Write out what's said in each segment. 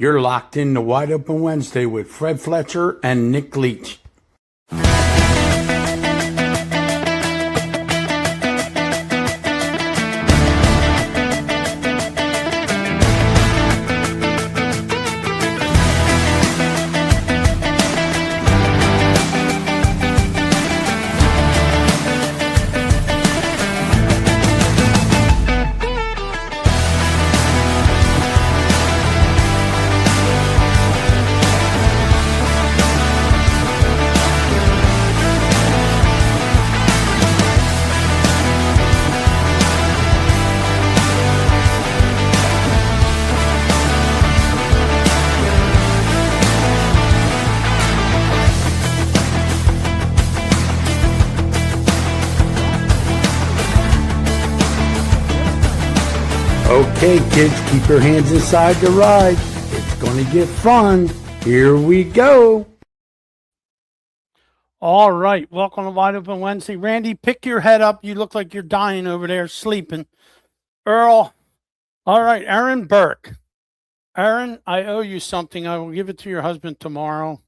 You're locked into Wide Open Wednesday with Fred Fletcher and Nick Leach. Okay, kids, keep your hands inside the ride. It's going to get fun. Here we go. All right, welcome to Wide Open Wednesday. Randy, pick your head up. You look like you're dying over there, sleeping. Earl. All right, Aaron Burke. Aaron, I owe you something. I will give it to your husband tomorrow.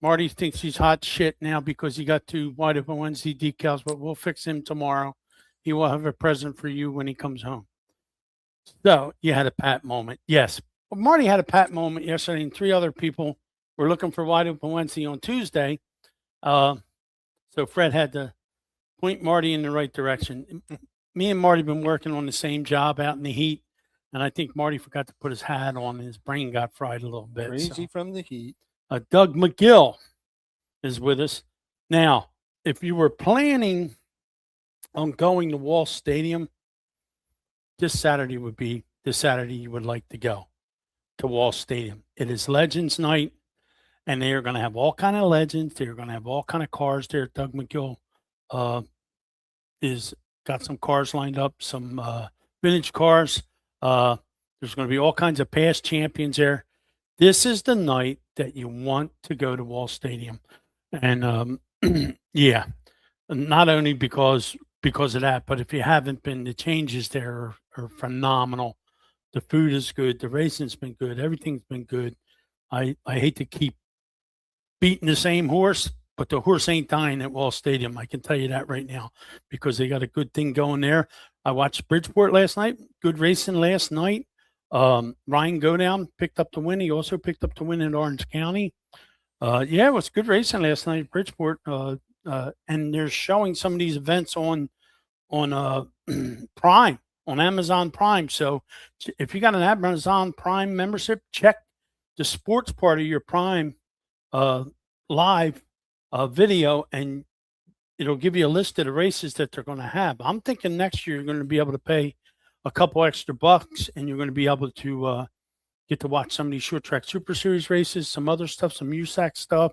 Marty thinks he's hot shit now because he got 2 Wide Open Wednesday decals, but we'll fix him tomorrow. He will have a present for you when he comes home. So you had a Pat moment. Yes. Well, Marty had a Pat moment yesterday, and 3 other people were looking for Wide Open Wednesday on Tuesday. So Fred had to point Marty in the right direction. Me and Marty have been working on the same job out in the heat, and I think Marty forgot to put his hat on, and his brain got fried a little bit. Crazy from the heat. Doug McGill is with us. Now, if you were planning on going to Wall Stadium, this Saturday would be the Saturday you would like to go to Wall Stadium. It is Legends Night, and they are going to have all kind of legends. They're going to have all kind of cars there. Doug McGill is got some cars lined up, some vintage cars. There's going to be all kinds of past champions there. This is the night that you want to go to Wall Stadium, and yeah, not only because of that, but if you haven't been, the changes there are phenomenal. The food is good. The racing's been good. Everything's been good. I hate to keep beating the same horse, but the horse ain't dying at Wall Stadium. I can tell you that right now, because they got a good thing going there. I watched Bridgeport last night. Good racing last night. Ryan Godown picked up the win. He also picked up the win in Orange County. Yeah, it was good racing last night at Bridgeport. And they're showing some of these events on Prime, on Amazon Prime. So if you got an Amazon Prime membership, check the sports part of your Prime live video, and it'll give you a list of the races that they're going to have. I'm thinking next year you're going to be able to pay a couple extra bucks, and you're going to be able to get to watch some of these short track Super Series races, some other stuff, some USAC stuff.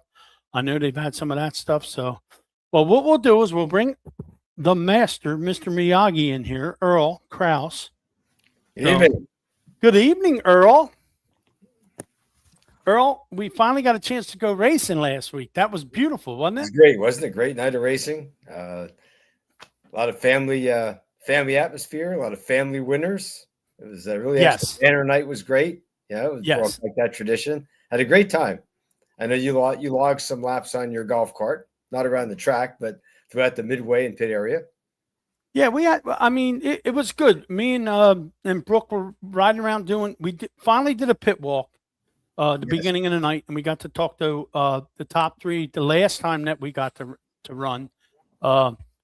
I know they've had some of that stuff. So, well, what we'll do is we'll bring the master, Mr. Miyagi, in here, Earl Kraus. Good evening, Earl. Earl, we finally got a chance to go racing last week. That was beautiful, wasn't it? It was great. Wasn't it? Great night of racing. A lot of family atmosphere, a lot of family winners. It was really yes. Banner night was great. Yeah, it was like that tradition. Had a great time. I know you logged some laps on your golf cart, not around the track, but throughout the midway and pit area. Yeah, it was good. Me and Brooke were riding around finally did a pit walk beginning of the night, and we got to talk to the top 3 the last time that we got to run,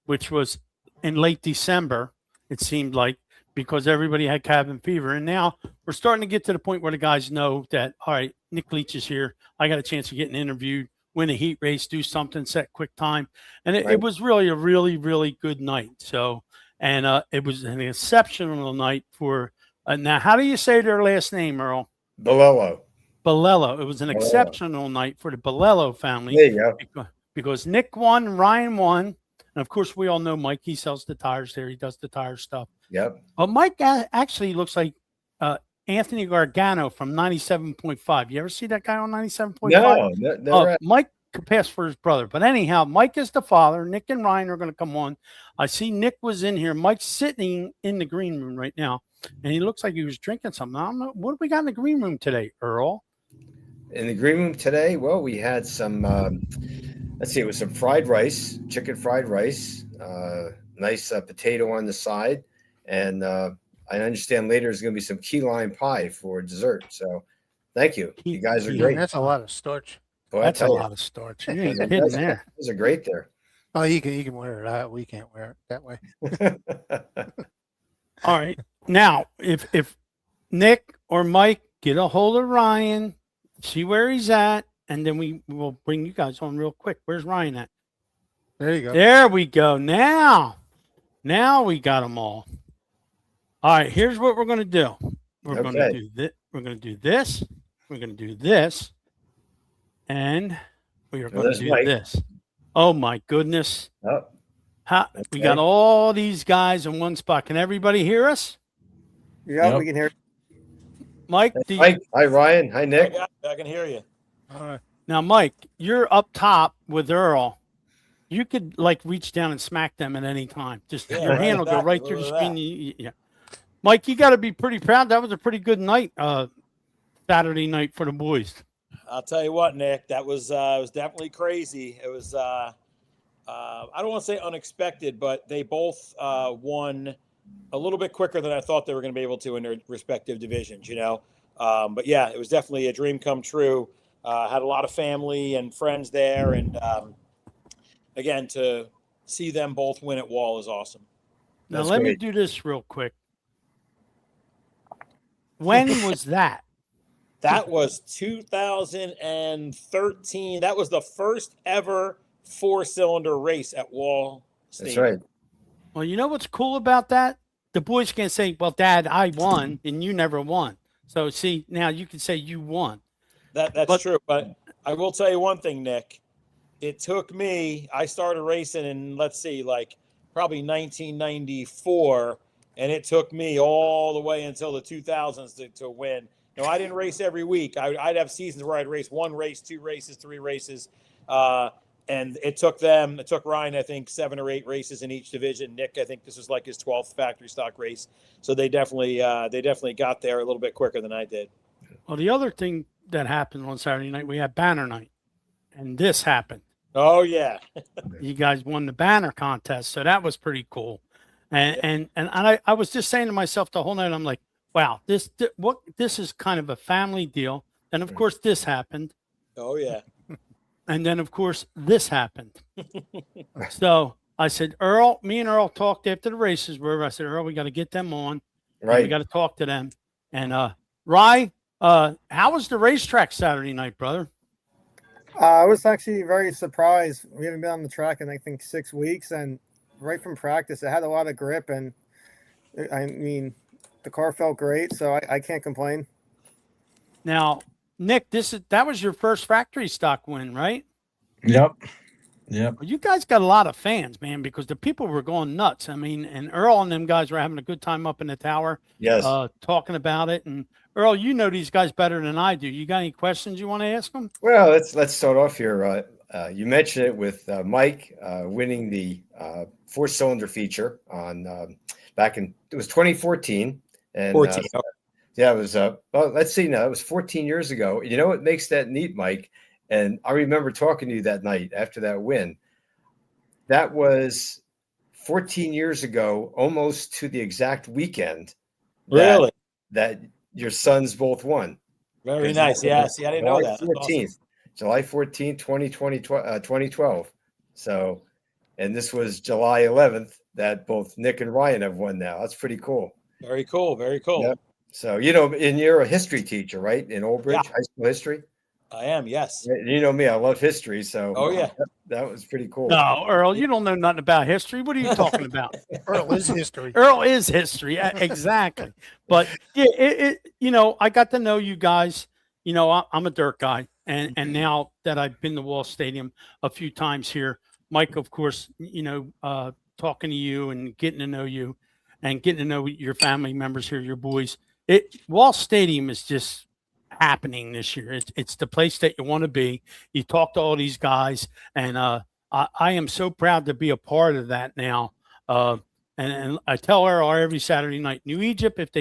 which was in late December, it seemed like, because everybody had cabin fever. And now we're starting to get to the point where the guys know that, all right, Nick Leach is here. I got a chance of getting interviewed, win a heat race, do something, set quick time. And it was really a really, really good night. So, and it was an exceptional night for, now, how do you say their last name, Earl? Bolello. It was an exceptional night for the Bolello family. There you go. Because Nick won, Ryan won. And of course, we all know Mike. He sells the tires there. He does the tire stuff. Yep. But Mike actually looks like Anthony Gargano from 97.5. You ever see that guy on 97.5? No. Mike could pass for his brother. But anyhow, Mike is the father. Nick and Ryan are going to come on. I see Nick was in here. Mike's sitting in the green room right now, and he looks like he was drinking something. I don't know. What do we got in the green room today, Earl? In the green room today, well, we had some, let's see, it was some fried rice, chicken fried rice, nice potato on the side. And I understand later there's going to be some key lime pie for dessert. So thank you. You guys are great. That's a lot of starch. Well, That's a lot of starch. You ain't kidding there. Those are great there. Oh, you can wear it out. We can't wear it that way. All right. Now, if Nick or Mike get a hold of Ryan, see where he's at, and then we will bring you guys on real quick. Where's Ryan at? There you go. There we go. Now we got them all. All right. Here's what we're going to do. We're going to do this. We're going to do this. We're going to do this. And we are going to do this. Oh, my goodness. Oh, We got all these guys in one spot. Can everybody hear us? Yeah, we can hear. Mike? Hi, Ryan. Hi, Nick. I can hear you. All right. Now, Mike, you're up top with Earl. You could, reach down and smack them at any time. Just your hand will go right through the screen. Yeah. Mike, you got to be pretty proud. That was a pretty good night, Saturday night for the boys. I'll tell you what, Nick, that was definitely crazy. It was I don't want to say unexpected, but they both won a little bit quicker than I thought they were going to be able to in their respective divisions, But yeah, it was definitely a dream come true. Had a lot of family and friends there, and again, to see them both win at Wall is awesome. Now let me do this real quick. When was that? That was 2013. That was the first ever 4-cylinder race at Wall Stadium. That's right. Well, you know what's cool about that? The boys can say, well, Dad, I won, and you never won. So, see, now you can say you won. That's true. But I will tell you one thing, Nick. It took me, I started racing in, probably 1994, and it took me all the way until the 2000s to win. No, I didn't race every week. I'd have seasons where I'd race 1 race, 2 races, 3 races. And it took Ryan, I think, 7 or 8 races in each division. Nick, I think this was like his 12th factory stock race. So they definitely got there a little bit quicker than I did. Well, the other thing that happened on Saturday night, we had banner night, and this happened. Oh, yeah. You guys won the banner contest, so that was pretty cool. And I was just saying to myself the whole night, I'm like, wow, this is kind of a family deal. And of course, this happened. Oh, yeah. And then, of course, this happened. So I said, me and Earl talked after the races were. I said, Earl, we got to get them on. Right. We got to talk to them. And Rye, how was the racetrack Saturday night, brother? I was actually very surprised. We haven't been on the track in, I think, 6 weeks. And right from practice, it had a lot of grip. And, I mean, the car felt great, so I can't complain. Now, Nick, that was your first factory stock win, right? Yep. Well, you guys got a lot of fans, man, because the people were going nuts. I mean, and Earl and them guys were having a good time up in the tower. Yes. Talking about it. And Earl, you know these guys better than I do. You got any questions you want to ask them? Well, let's start off here. You mentioned it with Mike winning the 4-cylinder feature on back in, it was 2014. And 14. yeah, it was well, let's see now. It was 14 years ago. You know what makes that neat, Mike? And I remember talking to you that night after that win. That was 14 years ago, almost to the exact weekend. Really? That your sons both won. Very nice. Yeah. See, I didn't know that. 14th, awesome. July 14th, 2012. So, and this was July 11th that both Nick and Ryan have won now. That's pretty cool. Very cool. Very cool. Yep. So, and you're a history teacher, right? In Old Bridge, high school history? I am, yes. You know me, I love history. So, oh, yeah. That was pretty cool. No, Earl, you don't know nothing about history. What are you talking about? Earl is history. Earl is history. Exactly. But, yeah, I got to know you guys. I'm a dirt guy. And now that I've been to Wall Stadium a few times here, Mike, of course, talking to you and getting to know you and getting to know your family members here, your boys. Wall Stadium is just happening this year. It's the place that you want to be. You talk to all these guys, and I am so proud to be a part of that now. And I tell her every Saturday night, New Egypt, if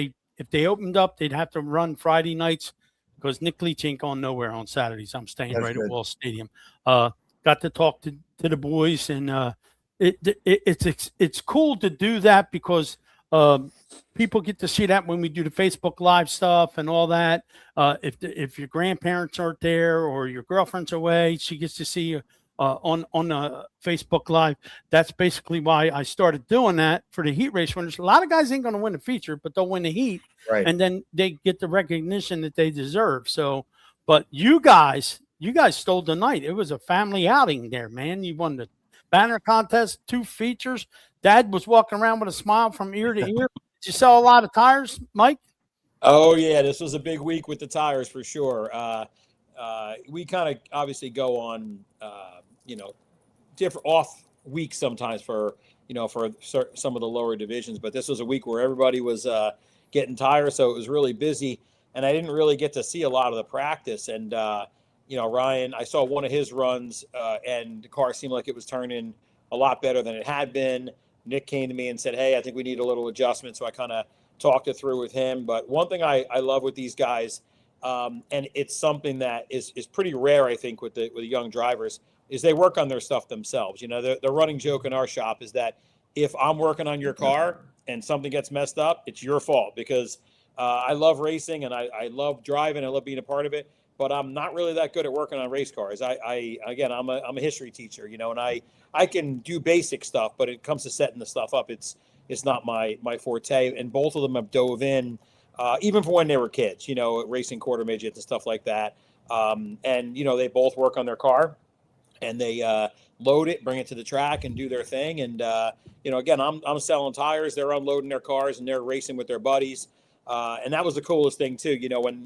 they opened up, they'd have to run Friday nights because Nick Leach ain't going nowhere on Saturdays. I'm staying That's right good. at Wall Stadium. Got to talk to the boys, and it's cool to do that because people get to see that when we do the Facebook Live stuff and all that. If your grandparents aren't there or your girlfriend's away, she gets to see you on Facebook Live. That's basically why I started doing that for the heat race winners. A lot of guys ain't going to win the feature, but they'll win the heat, Right. and then they get the recognition that they deserve. So, but you guys stole the night. It was a family outing there, man. You won the banner contest, 2 features. Dad was walking around with a smile from ear to ear. Did you sell a lot of tires, Mike? Oh yeah, this was a big week with the tires for sure. We kind of obviously go on, different off weeks sometimes for some of the lower divisions, but this was a week where everybody was getting tires, so it was really busy, and I didn't really get to see a lot of the practice. And Ryan, I saw one of his runs, and the car seemed like it was turning a lot better than it had been. Nick came to me and said, "Hey, I think we need a little adjustment," so I kind of talked it through with him. But one thing I love with these guys, and it's something that is pretty rare, I think, with the young drivers, is they work on their stuff themselves. The running joke in our shop is that if I'm working on your car and something gets messed up, it's your fault, because I love racing and I love driving. I love being a part of it, but I'm not really that good at working on race cars. I'm a history teacher, and I can do basic stuff, but it comes to setting the stuff up, it's not my forte. And both of them have dove in, even for when they were kids, racing quarter midgets and stuff like that. And they both work on their car, and they load it, bring it to the track, and do their thing. And again, I'm selling tires, they're unloading their cars, and they're racing with their buddies. And that was the coolest thing too.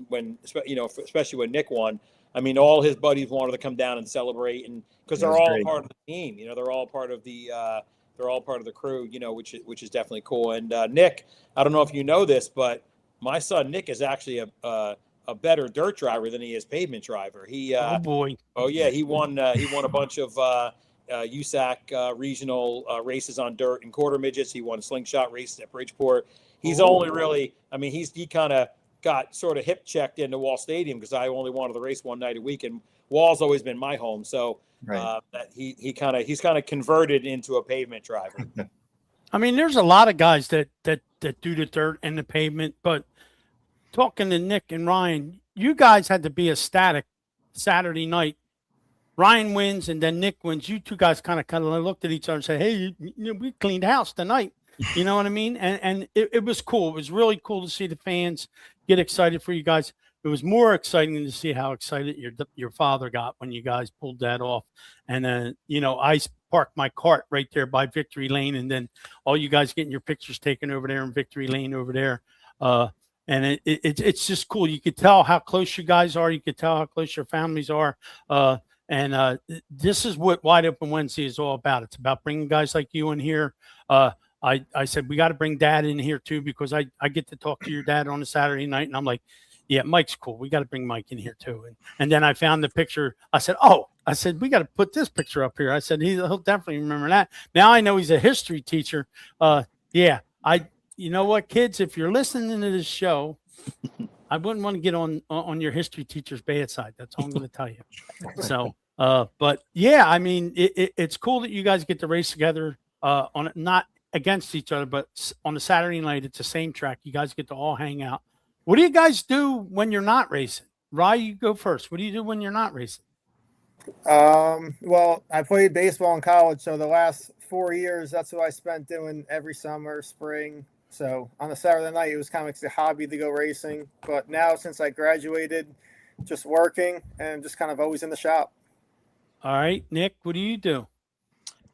When especially when Nick won. I mean, all his buddies wanted to come down and celebrate, and because they're all part of the team. They're all part of the crew. Which is definitely cool. And Nick, I don't know if you know this, but my son Nick is actually a better dirt driver than he is pavement driver. Oh boy! Oh yeah, he won a bunch of USAC regional races on dirt and quarter midgets. He won slingshot races at Bridgeport. He's only really, he kind of got sort of hip checked into Wall Stadium because I only wanted to race one night a week, and Wall's always been my home. So Right. that he's kind of converted into a pavement driver. There's a lot of guys that do the dirt and the pavement, but talking to Nick and Ryan, you guys had to be ecstatic Saturday night. Ryan wins, and then Nick wins. You two guys kind of looked at each other and said, "Hey, we cleaned house tonight." You know what I mean? And it was cool. It was really cool to see the fans get excited for you guys. It was more exciting to see how excited your father got when you guys pulled that off. And then, I parked my cart right there by Victory Lane, and then all you guys getting your pictures taken over there in Victory Lane over there. And it's just cool. You could tell how close you guys are. You could tell how close your families are. And this is what Wide Open Wednesday is all about. It's about bringing guys like you in here. I said, we got to bring Dad in here too, because I get to talk to your dad on a Saturday night. And I'm like, yeah, Mike's cool. We got to bring Mike in here too. And then I found the picture. I said, we got to put this picture up here. I said, he'll definitely remember that. Now I know he's a history teacher. You know what, kids, if you're listening to this show, I wouldn't want to get on your history teacher's bad side. That's all I'm going to tell you. So, but yeah, it's cool that you guys get to race together on not against each other, but on a Saturday night. It's the same track. You guys get to all hang out. What do you guys do when you're not racing? Rye, you go first. What do you do when you're not racing? Well, I played baseball in college, so the last 4 years, that's what I spent doing every summer, spring. So on a Saturday night, it was kind of like a hobby to go racing. But now, since I graduated, just working and just kind of always in the shop. All right, Nick, what do you do?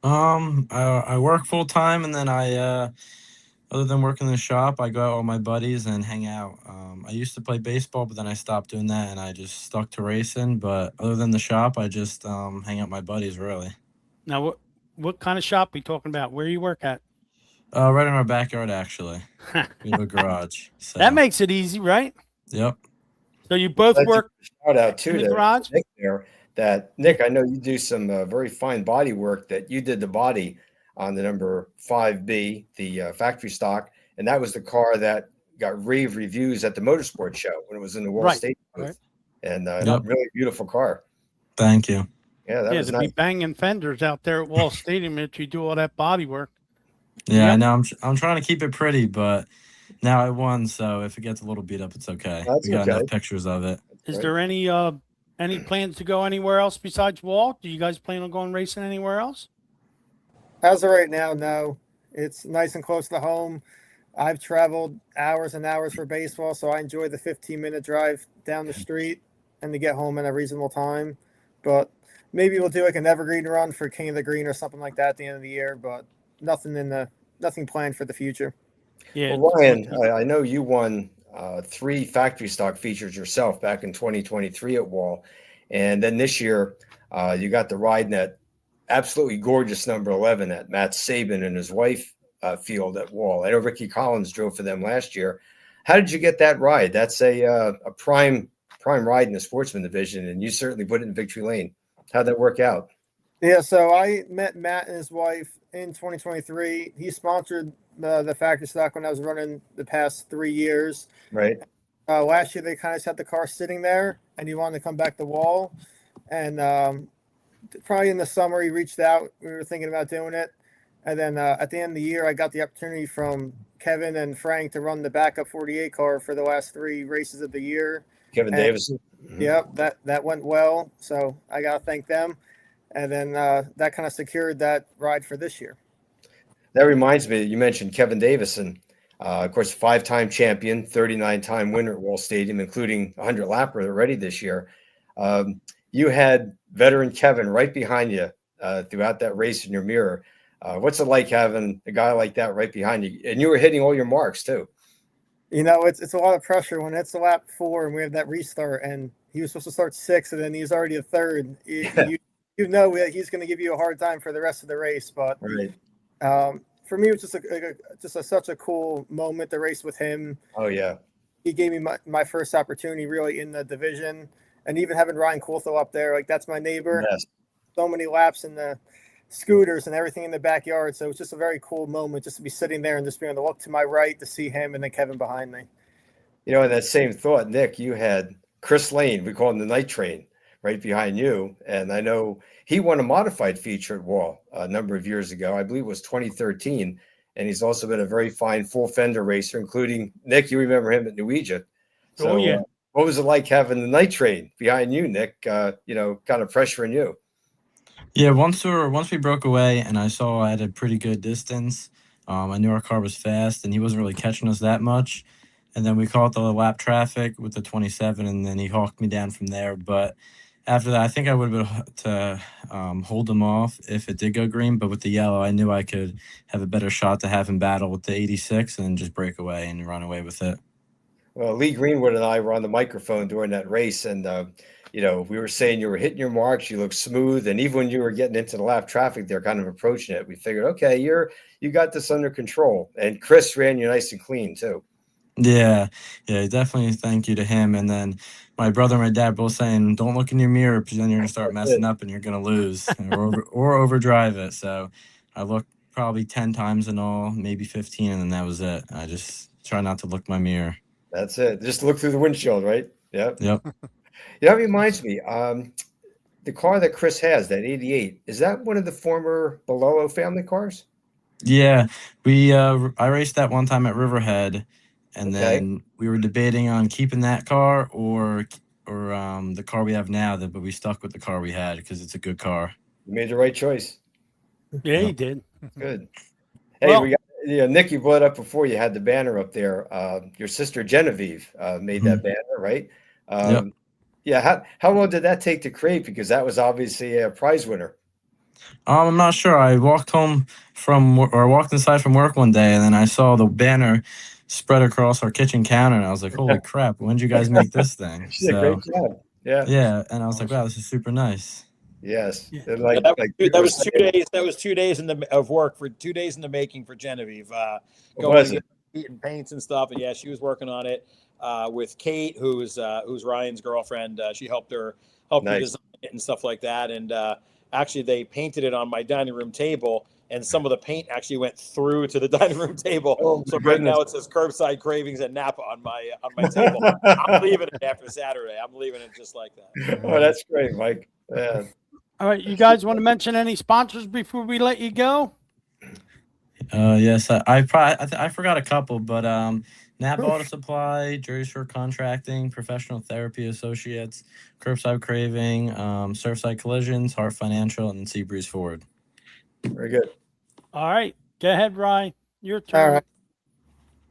I work full time, and then other than working in the shop, I go out with my buddies and hang out. I used to play baseball, but then I stopped doing that, and I just stuck to racing. But other than the shop, I just hang out with my buddies, really. Now, what kind of shop are we talking about? Where you work at? Right in our backyard, actually. We have a garage. So. That makes it easy, right? Yep. So you both That's a work shout out too in the to garage? Nick there. That Nick, I know you do some very fine body work. That you did the body on the number 5B, the factory stock, and that was the car that got rave reviews at the motorsport show when it was in the Wall Right, State booth. right. And Yep. really beautiful car. Thank you. Yeah, that Yeah, was to nice. be banging fenders out there at Wall Stadium if you do all that body work. Yeah, I Yep. know. I'm trying to keep it pretty, but now I won, so if it gets a little beat up, it's okay. That's We got okay. enough pictures of it. Is Right. there any plans to go anywhere else besides Wall? Do you guys plan on going racing anywhere else? As of right now, no. It's nice and close to home. I've traveled hours and hours for baseball, so I enjoy the 15-minute drive down the street and to get home in a reasonable time. But maybe we'll do like an evergreen run for King of the Green or something like that at the end of the year, but nothing planned for the future. Yeah. Well, Ryan, I know you won 3 factory stock features yourself back in 2023 at Wall, and then this year you got the ride in that absolutely gorgeous number 11 at Matt Sabin and his wife field at Wall. I know Ricky Collins drove for them last year. How did you get that ride? That's a prime ride in the sportsman division, and you certainly put it in victory lane. How'd that work out? Yeah, so I met Matt and his wife in 2023. He sponsored the factory stock when I was running the past 3 years. Right. Last year, they kind of just had the car sitting there, and he wanted to come back to Wall. And probably in the summer, he reached out. We were thinking about doing it. And then at the end of the year, I got the opportunity from Kevin and Frank to run the backup 48 car for the last 3 races of the year. Kevin And- Davison. Mhm. Yep, that went well. So I got to thank them. And then that kind of secured that ride for this year. That reminds me, you mentioned Kevin Davison, of course, 5-time champion, 39-time winner at Wall Stadium, including 100 lapper already this year. You had veteran Kevin right behind you throughout that race in your mirror. What's it like having a guy like that right behind you? And you were hitting all your marks too. You know, it's a lot of pressure when it's lap 4 and we have that restart, and he was supposed to start 6th, and then he's already a 3rd. You know that he's going to give you a hard time for the rest of the race. But Right. for me, it was just such a cool moment to race with him. Oh, yeah. He gave me my first opportunity really in the division, and even having Ryan Coulthell up there, like that's my neighbor. Yes. So many laps in the scooters and everything in the backyard. So it was just a very cool moment just to be sitting there and just being able to look to my right to see him and then Kevin behind me. You know, in that same thought, Nick, you had Chris Lane, we call him the Night Train, right behind you. And I know he won a modified feature at Wall a number of years ago. I believe it was 2013. And he's also been a very fine full fender racer, including Nick. You remember him at New Egypt. So, Oh, yeah. What was it like having the Night Train behind you, Nick? Kind of pressuring you. Yeah, once we broke away and I saw I had a pretty good distance, I knew our car was fast and he wasn't really catching us that much. And then we caught the lap traffic with the 27, and then he hawked me down from there. But after that, I think I would have been to hold him off if it did go green. But with the yellow, I knew I could have a better shot to have him battle with the 86 and just break away and run away with it. Well, Lee Greenwood and I were on the microphone during that race, and we were saying you were hitting your marks, you looked smooth, and even when you were getting into the lap traffic, they're kind of approaching it. We figured, okay, you got this under control, and Chris ran you nice and clean too. Yeah, definitely thank you to him. And then my brother and my dad both saying, don't look in your mirror because then you're going to start messing up and you're going to lose or overdrive it. So I looked probably 10 times in all, maybe 15, and then that was it. I just try not to look in my mirror. That's it. Just look through the windshield, right? Yep. Yep. That reminds me, the car that Chris has, that 88, is that one of the former Bololo family cars? Yeah, I raced that one time at Riverhead, and then we were debating on keeping that car or the car we have now, but we stuck with the car we had because it's a good car. You made the right choice. Yeah, he did. Good. Hey, Well- we got Nick, you brought up before you had the banner up there. Your sister Genevieve made that banner, right? Yep. Yeah. How long did that take to create? Because that was obviously a prize winner. I'm not sure. I walked walked inside from work one day, and then I saw the banner spread across our kitchen counter, and I was like, "Holy crap! When did you guys make this thing?" She did a great job. Yeah. Yeah, and I was like, "Wow, this is super nice." Yes. Yeah. And That was 2 days. That was 2 days of work for 2 days in the making for Genevieve. Going was to it? get paints and stuff. And yeah, she was working on it. with Kate, who's Ryan's girlfriend. She helped her design it and stuff like that. And actually, they painted it on my dining room table, and some of the paint actually went through to the dining room table. Oh, So my right now goodness. it says Curbside Cravings at Napa on my table. I'm leaving it after Saturday. I'm leaving it just like that. Oh, that's great, Mike. Yeah. All right, you guys want to mention any sponsors before we let you go? Yes, I forgot a couple, but Napa Auto Supply, Jersey Shore Contracting, Professional Therapy Associates, Curbside Craving, Surfside Collisions, Hart Financial, and Seabreeze Ford. Very good. All right, go ahead, Ryan. Your turn. All right.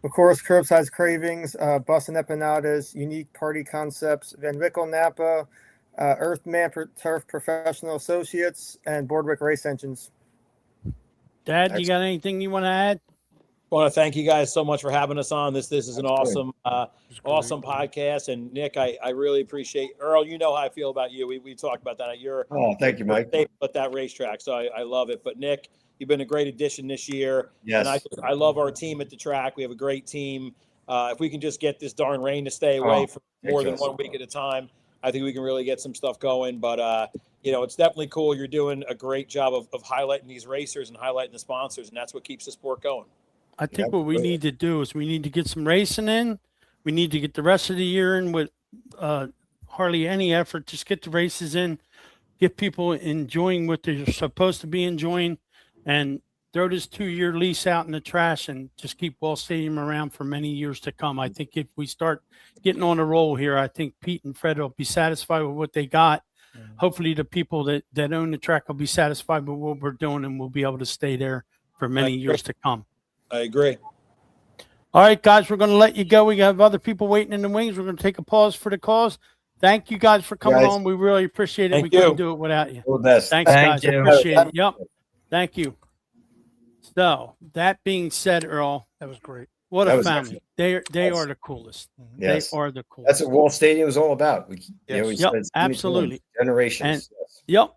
Of course, Curbside Cravings, Bus and Empanadas, Unique Party Concepts, Van Wickle Napa, Earthman Turf Professional Associates, and Boardwick Race Engines. Dad, you got anything you want to add? I want to thank you guys so much for having us on. This is an awesome awesome podcast. And Nick, I really appreciate Earl. You know how I feel about you. We talked about that. You're Thank you, Mike. at that racetrack, so I love it. But Nick, you've been a great addition this year. Yes. And I love our team at the track. We have a great team. If we can just get this darn rain to stay away for more than 1 week at a time, I think we can really get some stuff going. But it's definitely cool. You're doing a great job of highlighting these racers and highlighting the sponsors, and that's what keeps the sport going. I think what we need to do is we need to get some racing in. We need to get the rest of the year in with hardly any effort. Just get the races in, get people enjoying what they're supposed to be enjoying, and throw this 2-year lease out in the trash and just keep Wall Stadium around for many years to come. I think if we start getting on a roll here, I think Pete and Fred will be satisfied with what they got. Hopefully the people that own the track will be satisfied with what we're doing, and we'll be able to stay there for many years to come. I agree. All right, guys, we're going to let you go. We have other people waiting in the wings. We're going to take a pause for the calls. Thank you guys for coming on. We really appreciate it. Thank We you. couldn't do it without you. All the best. Thanks, Thank guys. you. Appreciate it. Yep. Thank you. So that being said, Earl, That was great. what That a was family. excellent. They Yes. are the coolest. Yes. They are the coolest. That's what Wall Stadium is all about. We Yep, spent absolutely. generations. Yep.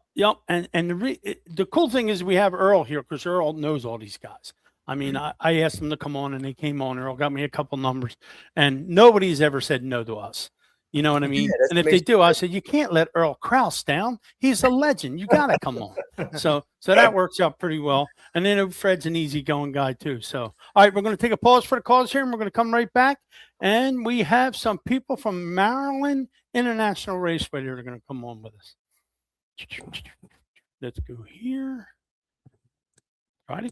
And the cool thing is we have Earl here because Earl knows all these guys. I mean, I asked them to come on and they came on. Earl got me a couple numbers, and nobody's ever said no to us. You know what I mean? that's And if they do, I said, you can't let Earl Kraus down. He's a legend. You got to come on. So that works out pretty well. And then Fred's an easygoing guy too. So, all right, we're going to take a pause for the calls here, and we're going to come right back. And we have some people from Maryland International Raceway that are going to come on with us. Let's go here. Try to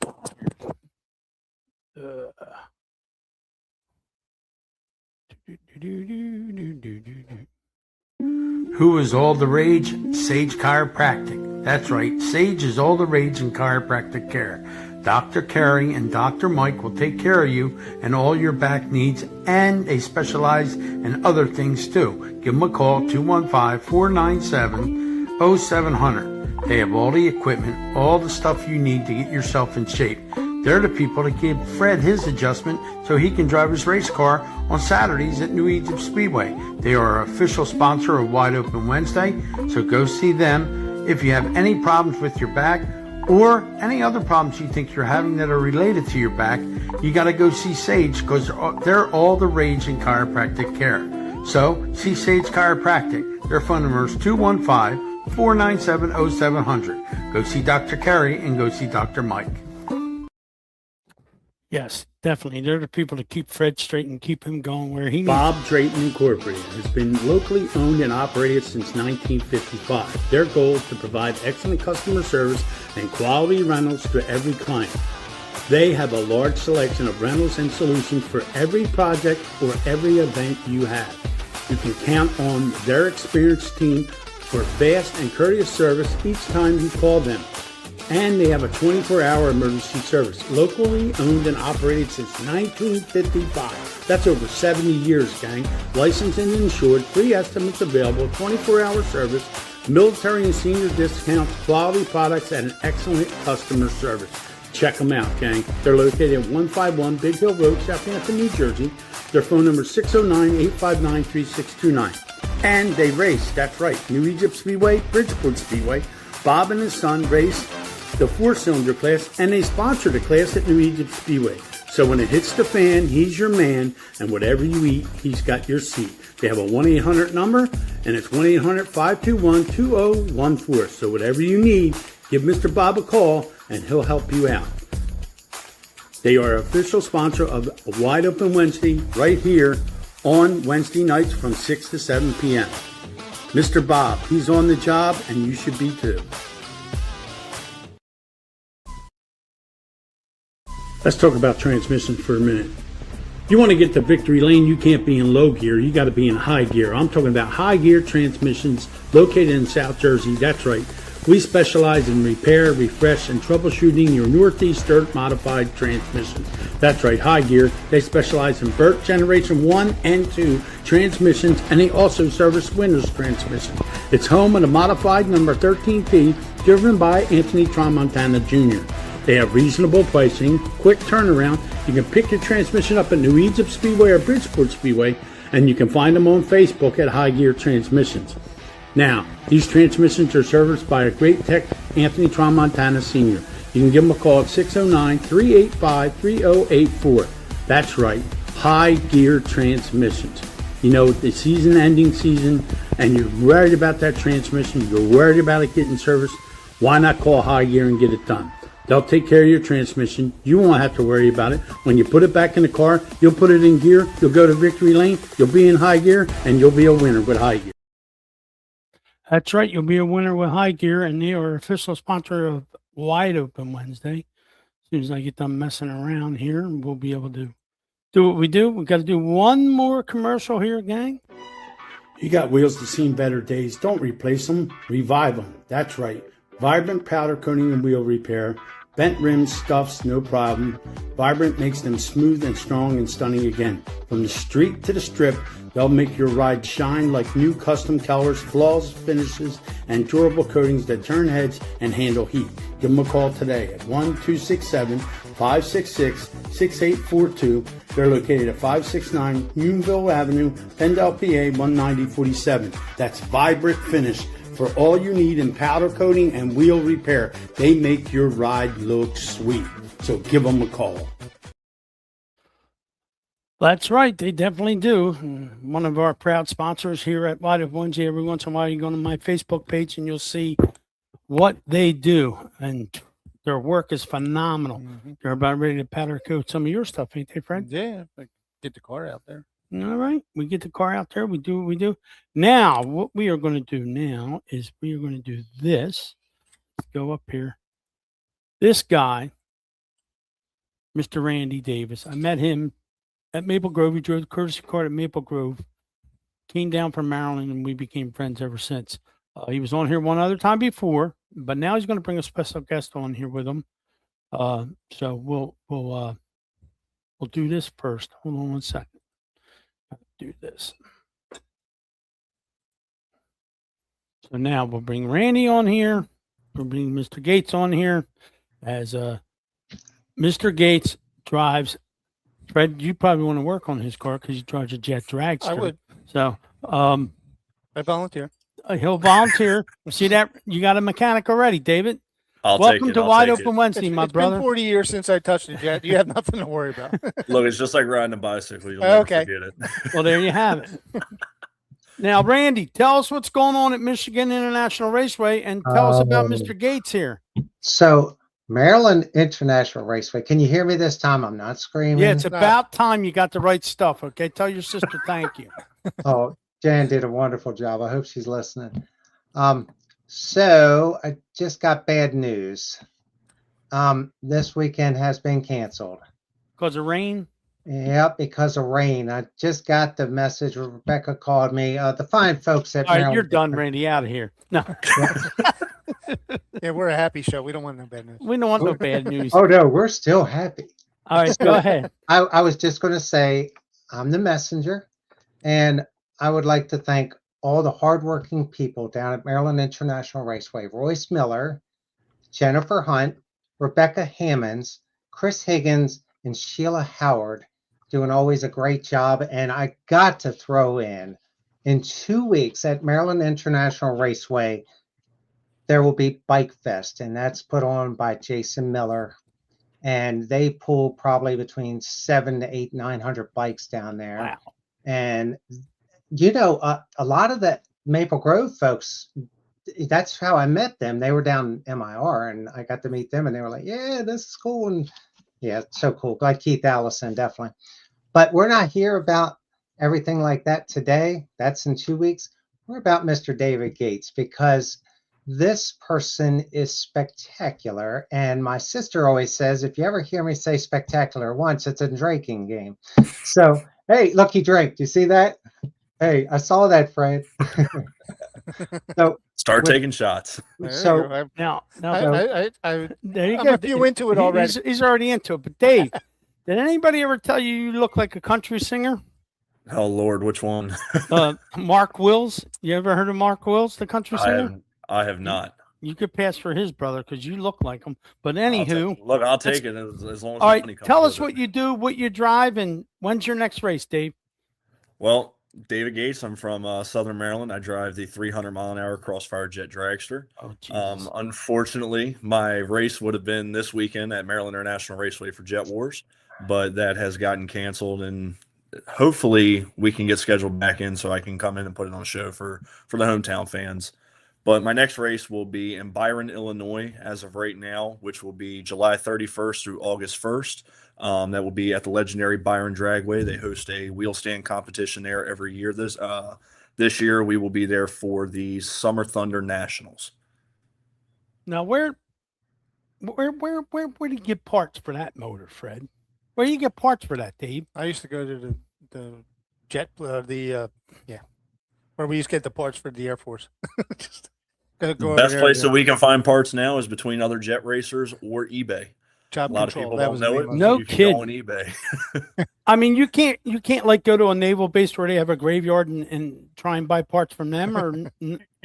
Who is all the rage? Sage Chiropractic. That's right. Sage is all the rage in chiropractic care. Dr. Carey and Dr. Mike will take care of you and all your back needs, and they specialize in other things too. Give them a call, 215-497-0700. They have all the equipment, all the stuff you need to get yourself in shape. They're the people that give Fred his adjustment so he can drive his race car on Saturdays at New Egypt Speedway. They are our official sponsor of Wide Open Wednesday, so go see them. If you have any problems with your back or any other problems you think you're having that are related to your back, you got to go see Sage because they're all the rage in chiropractic care. So see Sage Chiropractic. Their phone number is 215-497-0700. Go see Dr. Carey and go see Dr. Mike. Yes, definitely. They're the people to keep Fred straight and keep him going where he needs. Bob Drayton Incorporated has been locally owned and operated since 1955. Their goal is to provide excellent customer service and quality rentals to every client. They have a large selection of rentals and solutions for every project or every event you have. You can count on their experienced team for fast and courteous service each time you call them. And they have a 24-hour emergency service, locally owned and operated since 1955. That's over 70 years, gang. Licensed and insured, free estimates available, 24-hour service, military and senior discounts, quality products, and an excellent customer service. Check them out, gang. They're located at 151 Big Hill Road, Southampton, New Jersey. Their phone number is 609-859-3629. And they race, that's right, New Egypt Speedway, Bridgeport Speedway. Bob and his son race the 4-cylinder class, and they sponsor the class at New Egypt Speedway. So when it hits the fan, he's your man, and whatever you eat, he's got your seat. They have a 1-800 number, and it's 1-800-521-2014. So whatever you need, give Mr. Bob a call, and he'll help you out. They are official sponsor of Wide Open Wednesday right here on Wednesday nights from 6 to 7 p.m. Mr. Bob, he's on the job, and you should be too. Let's talk about transmissions for a minute. If you want to get to victory lane, you can't be in low gear. You got to be in high gear. I'm talking about high gear transmissions located in South Jersey. That's right. We specialize in repair, refresh, and troubleshooting your Northeast Dirt modified transmissions. That's right, high gear. They specialize in Burt Generation 1 and 2 transmissions, and they also service Winters transmissions. It's home of the modified number 13P, driven by Anthony Tramontana Jr. They have reasonable pricing, quick turnaround. You can pick your transmission up at New Egypt Speedway or Bridgeport Speedway, and you can find them on Facebook at High Gear Transmissions. Now, these transmissions are serviced by a great tech, Anthony Tramontana Sr. You can give him a call at 609-385-3084. That's right, High Gear Transmissions. You know, the season-ending season, and you're worried about that transmission, you're worried about it getting serviced, why not call High Gear and get it done? They'll take care of your transmission. You won't have to worry about it. When you put it back in the car, you'll put it in gear, you'll go to victory lane, you'll be in high gear, and you'll be a winner with High Gear. That's right, you'll be a winner with High Gear, and they are official sponsor of Wide Open Wednesday. As soon as I get done messing around here, we'll be able to do what we do. We've got to do one more commercial here, gang. You got wheels that's seen better days. Don't replace them, revive them. That's right. Vibrant powder coating and wheel repair. Bent rims, scuffs, no problem. Vibrant makes them smooth and strong and stunning again. From the street to the strip, they'll make your ride shine like new custom colors, flawless finishes, and durable coatings that turn heads and handle heat. Give them a call today at 1-267-566-6842. They're located at 569 Unionville Avenue, Pendle, PA 19047. That's Vibrant Finish. For all you need in powder coating and wheel repair, they make your ride look sweet. So give them a call. That's right. They definitely do. One of our proud sponsors here at Wide Open Wednesday. Every once in a while, you go to my Facebook page and you'll see what they do. And their work is phenomenal. Mm-hmm. They're about ready to powder coat some of your stuff, ain't they, Fred? Yeah, but get the car out there. All right. We get the car out there. We do what we do. Now, what we are going to do now is we are going to do this. Let's go up here. This guy, Mr. Randy Davis, I met him at Maple Grove. He drove the courtesy car at Maple Grove. Came down from Maryland, and we became friends ever since. He was on here one other time before, but now he's going to bring a special guest on here with him. So we'll do this first. Hold on one second. Do this. So now we'll bring Randy on here. We'll bring Mr. Gates on here as Mr. Gates drives. Fred, you probably want to work on his car because he drives a jet dragster. I would. So I volunteer. he'll volunteer. See that? You got a mechanic already, David. Welcome to Wide Open Wednesday, my brother. It's been 40 years since I touched a jet. You have nothing to worry about. Look, it's just like riding a bicycle. You'll Okay. never forget it. Well, there you have it. Now, Randy, tell us what's going on at Michigan International Raceway and tell us about Mr. Gates here. So, Maryland International Raceway. Can you hear me this time? I'm not screaming. Yeah, it's about time you got the right stuff. Okay, tell your sister thank you. Oh, Jan did a wonderful job. I hope she's listening. So I just got bad news. This weekend has been canceled. Because of rain? Yep, because of rain. I just got the message. Rebecca called me. The fine folks at All right, Maryland. you're done, Randy. Out of here. No, Yeah, we're a happy show. We don't want no bad news. we don't want no bad news. Oh no, we're still happy. All right, go ahead. I was just going to say I'm the messenger, and I would like to thank all the hardworking people down at Maryland International Raceway: Royce Miller, Jennifer Hunt, Rebecca Hammonds, Chris Higgins, and Sheila Howard, doing always a great job. And I got to throw in 2 weeks at Maryland International Raceway, there will be Bike Fest, and that's put on by Jason Miller and they pull probably between 7 to 8, 900 bikes down there. Wow. And a lot of the Maple Grove folks, that's how I met them. They were down MIR, and I got to meet them, and they were like, "Yeah, this is cool." And yeah, it's so cool. Like Keith Allison, definitely. But we're not here about everything like that today. That's in 2 weeks. We're about Mr. David Gates, because this person is spectacular. And my sister always says, if you ever hear me say spectacular once, it's a drinking game. So, hey, look, he drank. Do you see that? Hey, I saw that, Fred. So Start taking shots. So Now, I there you I'm go. a few into it already. He's already into it. But Dave, did anybody ever tell you look like a country singer? Oh Lord, which one? Mark Wills. You ever heard of Mark Wills, the country singer? I have not. You could pass for his brother because you look like him. But I'll anywho, I'll take it as long as all the money right, comes tell with us it. what you do, what you drive, and when's your next race, Dave? Well, David Gates. I'm from Southern Maryland. I drive the 300-mile-an-hour Crossfire Jet Dragster. Oh, Jesus. Unfortunately, my race would have been this weekend at Maryland International Raceway for Jet Wars, but that has gotten canceled, and hopefully we can get scheduled back in so I can come in and put it on a show for the hometown fans. But my next race will be in Byron, Illinois, as of right now, which will be July 31st through August 1st. That will be at the legendary Byron Dragway. They host a wheel stand competition there every year. This year we will be there for the Summer Thunder Nationals. Now, where do you get parts for that motor, Fred? Where do you get parts for that, Dave? I used to go to the jet, where we used to get the parts for the Air Force. Just gotta go The over best there place and that we can find parts now is between other jet racers or eBay. Job A lot of Control. people That don't was the know name it. of No You can kidding. go on eBay. I mean, you can't like go to a naval base where they have a graveyard and try and buy parts from them, or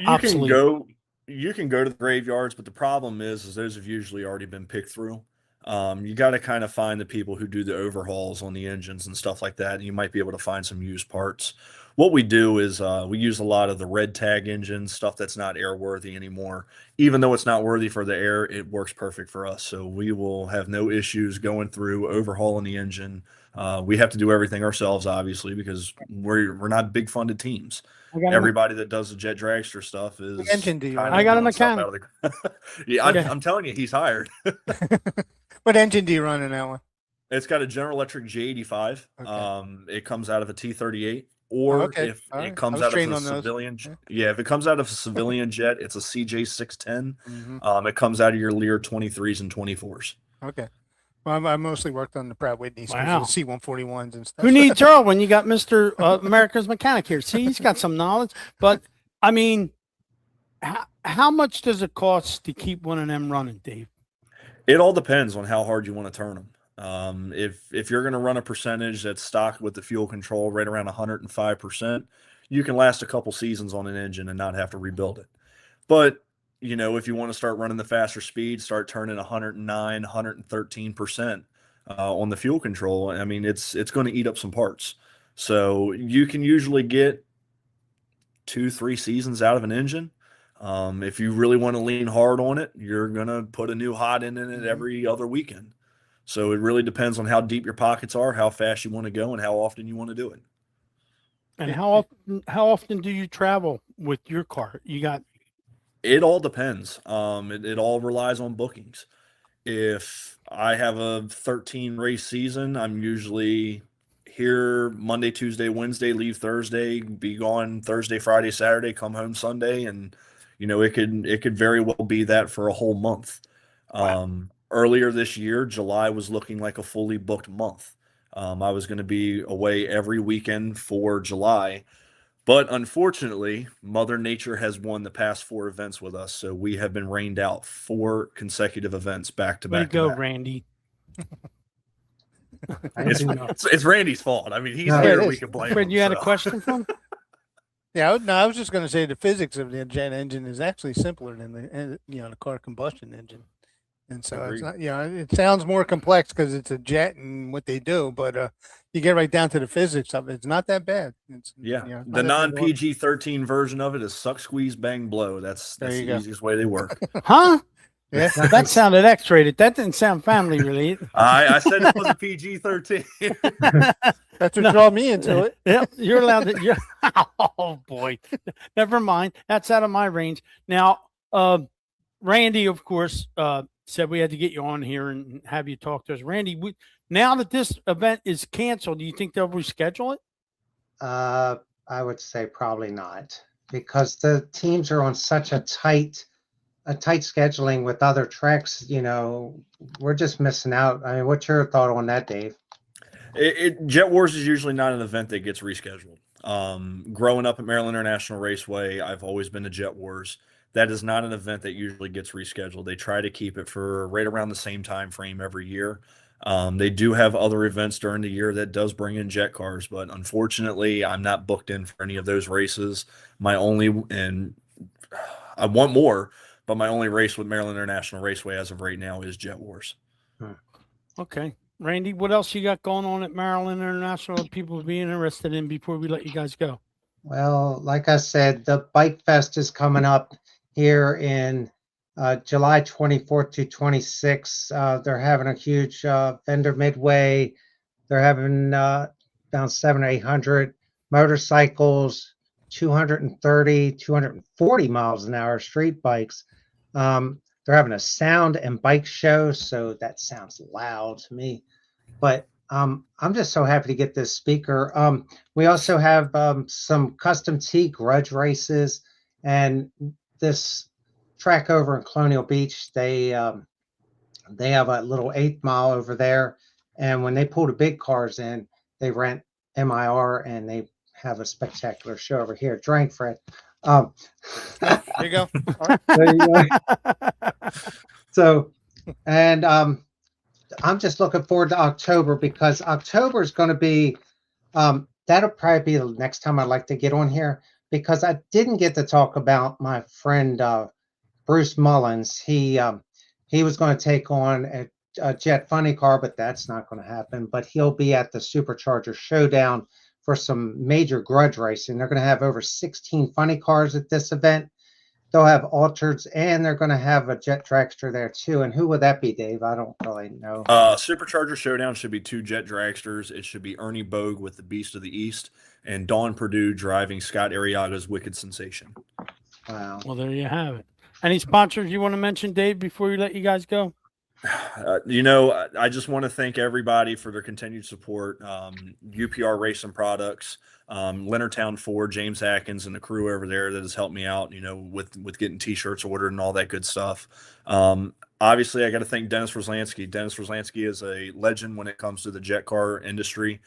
obsolete. You can go to the graveyards, but the problem is those have usually already been picked through. You got to kind of find the people who do the overhauls on the engines and stuff like that. And you might be able to find some used parts. What we do is we use a lot of the red tag engines, stuff that's not airworthy anymore. Even though it's not worthy for the air, it works perfect for us. So we will have no issues going through overhauling the engine. We have to do everything ourselves, obviously, because we're not big funded teams. Everybody that does the jet dragster stuff is What engine do you kinda run? I got a doing stuff mechanic. out of yeah, Okay. I'm telling you, he's hired. What engine do you run in that one? It's got a General Electric J85. Okay. It comes out of a T38, or okay. if All it right. comes I was out of trained a on those. civilian, yeah, if it comes out of a civilian jet, it's a CJ610. Mhm. It comes out of your Lear 23s and 24s. Okay. Well, I mostly worked on the Pratt Whitneys, Wow. the C-141s and stuff. Who needs Earl when you got Mr. America's Mechanic here? See, he's got some knowledge. But I mean, how much does it cost to keep one of them running, Dave? It all depends on how hard you want to turn them. If you're going to run a percentage that's stocked with the fuel control right around 105%, you can last a couple seasons on an engine and not have to rebuild it. But if you want to start running the faster speed, start turning 109, 113% on the fuel control. I mean, it's going to eat up some parts. So you can usually get 2-3 seasons out of an engine. If you really want to lean hard on it, you're going to put a new hot end in it every other weekend. So it really depends on how deep your pockets are, how fast you want to go, and how often you want to do it. And how often do you travel with your car? You got It all depends. It all relies on bookings. If I have a 13 race season, I'm usually here Monday, Tuesday, Wednesday, leave Thursday, be gone Thursday, Friday, Saturday, come home Sunday, and it could very well be that for a whole month. Wow. Earlier this year, July was looking like a fully booked month. I was going to be away every weekend for July. But unfortunately, Mother Nature has won the past 4 events with us, so we have been rained out 4 consecutive events back to way to back. go, to back. Randy. It's Randy's fault. I mean, he's No, here. it We is. can blame Fred, him. you had a so. question for him? Yeah, I was just going to say the physics of the jet engine is actually simpler than the car combustion engine, and so it's Agreed. not. It sounds more complex because it's a jet and what they do, but you get right down to the physics of it. It's not that bad. It's Yeah, not the that bad non at all. PG 13 version of it is suck, squeeze, bang, blow. That's There the you go. easiest way they work. Huh? Yeah. That sounded X-rated. That didn't sound family related. I said it was a PG-13. That's what No. draw me into it. Yep, you're allowed to. Oh boy, never mind. That's out of my range. Now, Randy, of course, said we had to get you on here and have you talk to us. Randy, now that this event is canceled, do you think they'll reschedule it? I would say probably not, because the teams are on such a tight scheduling with other treks. You know, we're just missing out. I mean, what's your thought on that, Dave? Jet Wars is usually not an event that gets rescheduled. Growing up at Maryland International Raceway, I've always been to Jet Wars. That is not an event that usually gets rescheduled. They try to keep it for right around the same time frame every year. They do have other events during the year that does bring in jet cars, but unfortunately, I'm not booked in for any of those races. And I want more, but my only race with Maryland International Raceway as of right now is Jet Wars. Okay, Randy, what else you got going on at Maryland International that people would be interested in before we let you guys go? Well, like I said, the Bike Fest is coming up here in July 24th to 26th. They're having a huge vendor midway. They're having about 700 or 800 motorcycles, 230, 240 miles an hour street bikes. They're having a sound and bike show, so that sounds loud to me. But I'm just so happy to get this speaker. We also have some custom T grudge races, and this track over in Colonial Beach, they have a little 8 mile over there, and when they pull the big cars in, they rent MIR and they have a spectacular show over here. Drink, Fred. There you go. There you go. So, and I'm just looking forward to October, because October is going to be, that'll probably be the next time I'd like to get on here, because I didn't get to talk about my friend Bruce Mullins. He was going to take on a Jet Funny car, but that's not going to happen. But he'll be at the Supercharger Showdown for some major grudge racing. They're going to have over 16 funny cars at this event. They'll have altereds, and they're going to have a Jet Dragster there too. And who would that be, Dave? I don't really know. Supercharger Showdown should be 2 Jet Dragsters. It should be Ernie Bogue with the Beast of the East and Dawn Purdue driving Scott Arriaga's Wicked Sensation. Wow. Well, there you have it. Any sponsors you want to mention, Dave, before we let you guys go? I just want to thank everybody for their continued support. UPR Racing Products, Leonardtown Ford, James Atkins, and the crew over there that has helped me out, with getting T-shirts ordered and all that good stuff. Obviously, I got to thank Dennis Roslansky. Dennis Roslansky is a legend when it comes to the jet car industry.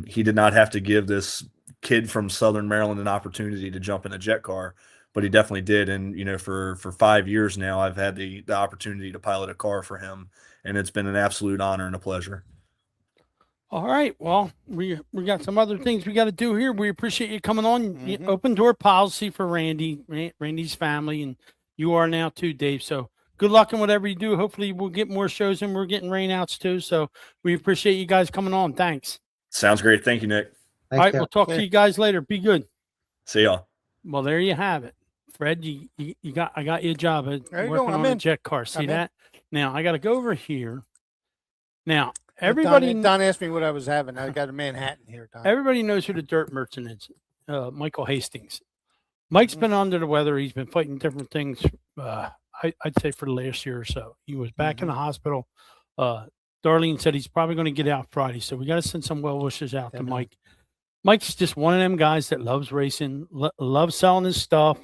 He did not have to give this kid from Southern Maryland an opportunity to jump in a jet car, but he definitely did. And, for 5 years now, I've had the opportunity to pilot a car for him, and it's been an absolute honor and a pleasure. All right. Well, we got some other things we got to do here. We appreciate you coming on. Open door policy for Randy's family, and you are now too, Dave. So good luck in whatever you do. Hopefully we'll get more shows, and we're getting rainouts too. So we appreciate you guys coming on. Thanks. Sounds great. Thank you, Nick. Thank All right. you. We'll talk to you guys later. Be good. See y'all. Well, there you have it. Fred, I got you a job at There you go. working I'm on a in. jet car. See I'm in. that? Now I got to go over here. Now everybody, Don asked me what I was having. I got a Manhattan here, Don. everybody knows who the dirt merchant is. Michael Hastings. Mike's been under the weather. He's been fighting different things. I'd say for the last year or so. He was back in the hospital. Darlene said he's probably going to get out Friday, so we got to send some well wishes out to Mike. Mike's just one of them guys that loves racing, loves selling his stuff.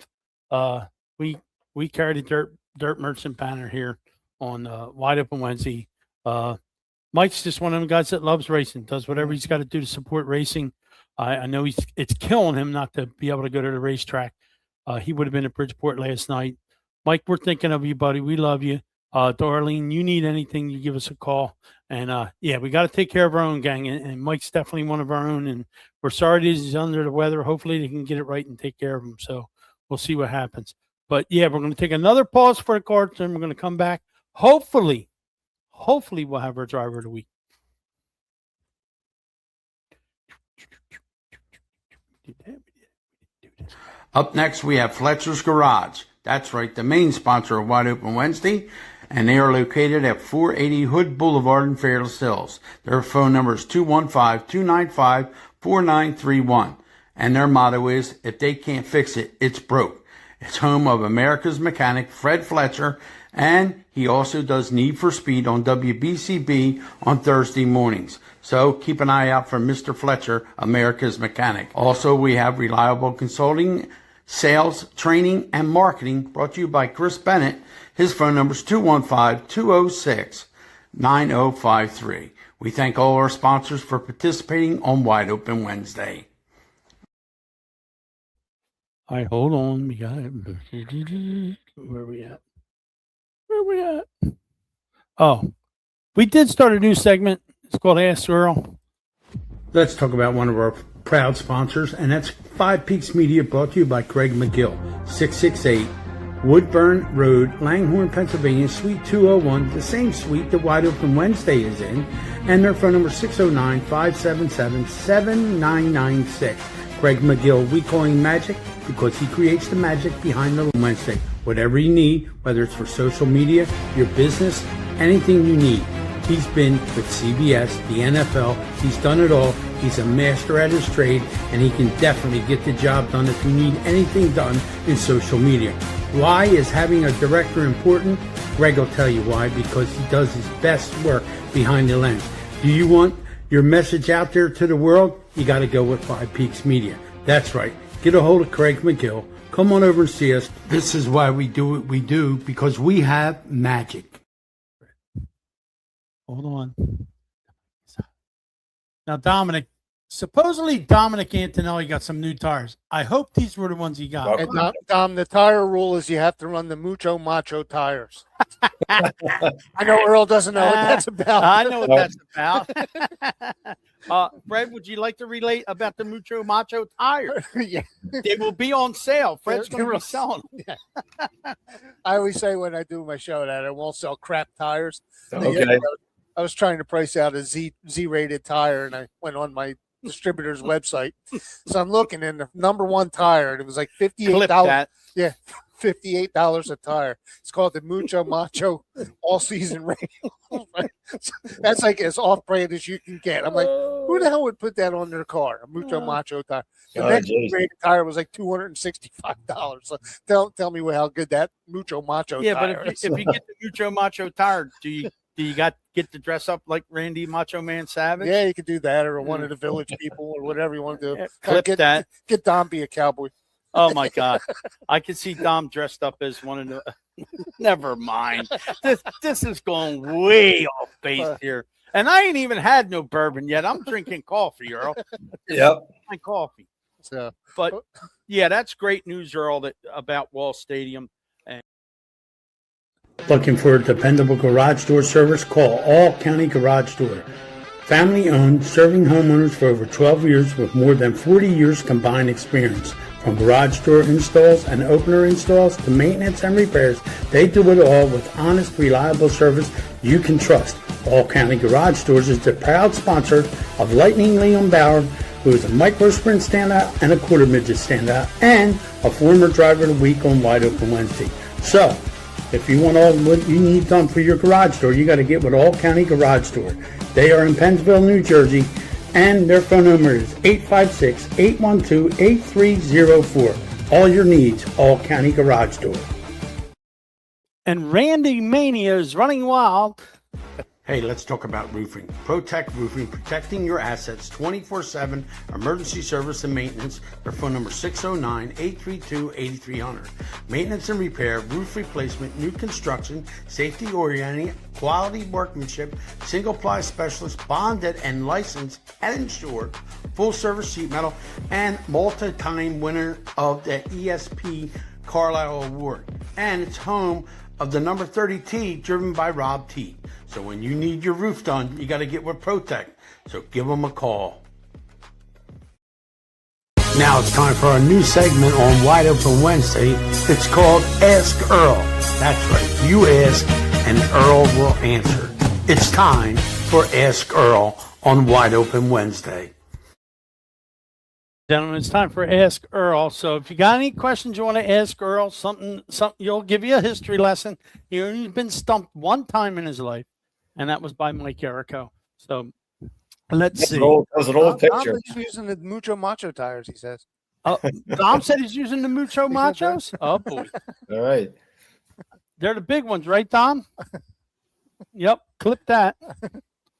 We carry the dirt merchant banner here on Wide Open Wednesday. Mike's just one of them guys that loves racing, does whatever he's got to do to support racing. I know it's killing him not to be able to go to the racetrack. He would have been at Bridgeport last night. Mike, we're thinking of you, buddy. We love you. Darlene, you need anything, you give us a call. And we got to take care of our own gang. And Mike's definitely one of our own. And we're sorry that he's under the weather. Hopefully they can get it right and take care of him. So we'll see what happens. But we're going to take another pause for the cards, and we're going to come back. Hopefully we'll have our driver of the week. Up next, we have Fletcher's Garage. That's right, the main sponsor of Wide Open Wednesday, and they are located at 480 Hood Boulevard in Fairless Hills. Their phone number is 215-295-4931. And their motto is, if they can't fix it, it's broke. It's home of America's mechanic, Fred Fletcher, and he also does Need for Speed on WBCB on Thursday mornings. So keep an eye out for Mr. Fletcher, America's mechanic. Also, we have reliable consulting, sales, training, and marketing brought to you by Chris Bennett. His phone number is 215-206-9053. We thank all our sponsors for participating on Wide Open Wednesday. All right, hold on. We got it. Where we at? Where we at? Oh, we did start a new segment. It's called Ask Earl. Let's talk about one of our proud sponsors, and that's Five Peaks Media, brought to you by Craig McGill, 668 Woodburn Road, Langhorne, Pennsylvania, Suite 201, the same suite that Wide Open Wednesday is in, and their phone number 609-577-7996. Craig McGill, we call him Magic because he creates the magic behind the Wednesday. Whatever you need, whether it's for social media, your business, anything you need. He's been with CBS, the NFL, he's done it all. He's a master at his trade, and he can definitely get the job done if you need anything done in social media. Why is having a director important? Greg will tell you why, because he does his best work behind the lens. Do you want your message out there to the world? You got to go with Five Peaks Media. That's right. Get a hold of Craig McGill. Come on over and see us. This is why we do what we do, because we have magic. Hold on. Now, Dominic, supposedly Dominic Antonelli got some new tires. I hope these were the ones he got. And Dom, the tire rule is you have to run the Mucho Macho tires. I know Earl doesn't know what that's about. I know what that's about. Fred, would you like to relate about the Mucho Macho tires? Yeah. They will be on sale. Fred's going to be selling them. Yeah. I always say when I do my show that I won't sell crap tires. Okay. I was trying to price out a Z-rated tire, and I went on my distributor's website. So I'm looking, and the number one tire, and it was like $58. Yeah, $58 a tire. It's called the Mucho Macho All Season Rating. That's like as off-brand as you can get. I'm like, who the hell would put that on their car? A Mucho Macho tire. The next rated tire was like $265. So tell me how good that Mucho Macho tire but if you get the Mucho Macho tire, do you get to dress up like Randy Macho Man Savage? Yeah, you could do that, or one of the Village People, or whatever you want to do. Clip that. Get Dom be a cowboy. Oh my God, I can see Dom dressed up as one of the. Never mind. This is going way off base here, and I ain't even had no bourbon yet. I'm drinking coffee, Earl. Yep. My coffee. So, but yeah, that's great news, Earl, about Wall Stadium. Looking for a dependable garage door service? Call All County Garage Door. Family owned, serving homeowners for over 12 years with more than 40 years combined experience. From garage door installs and opener installs to maintenance and repairs, they do it all with honest, reliable service you can trust. All County Garage Doors is the proud sponsor of Lightning Liam Bauer, who is a micro sprint standout and a quarter midget standout, and a former driver of the week on Wide Open Wednesday. So, if you want all what you need done for your garage door, you got to get with All County Garage Door. They are in Pennsville, New Jersey, and their phone number is 856-812-8304. All your needs, All County Garage Door. And Randy Mania is running wild. Hey, let's talk about roofing. Protect Roofing, protecting your assets 24/7, emergency service and maintenance. Their phone number 609-832-8300. Maintenance and repair, roof replacement, new construction, safety oriented, quality workmanship, single ply specialist, bonded and licensed and insured, full service sheet metal, and multi-time winner of the ESP Carlisle Award. And it's home of the number 30T driven by Rob T. So when you need your roof done, you got to get with Protect. So give them a call. Now it's time for our new segment on Wide Open Wednesday. It's called Ask Earl. That's right. You ask and Earl will answer. It's time for Ask Earl on Wide Open Wednesday. Gentlemen, it's time for Ask Earl. So if you got any questions you want to ask Earl, something, you'll give you a history lesson. He's been stumped one time in his life, and that was by Mike Jericho. So let's see. That was an old picture. He's using the Mucho Macho tires, he says. Dom said he's using the Mucho Machos. Oh boy, All right. they're the big ones, right, Dom? Yep, clip that.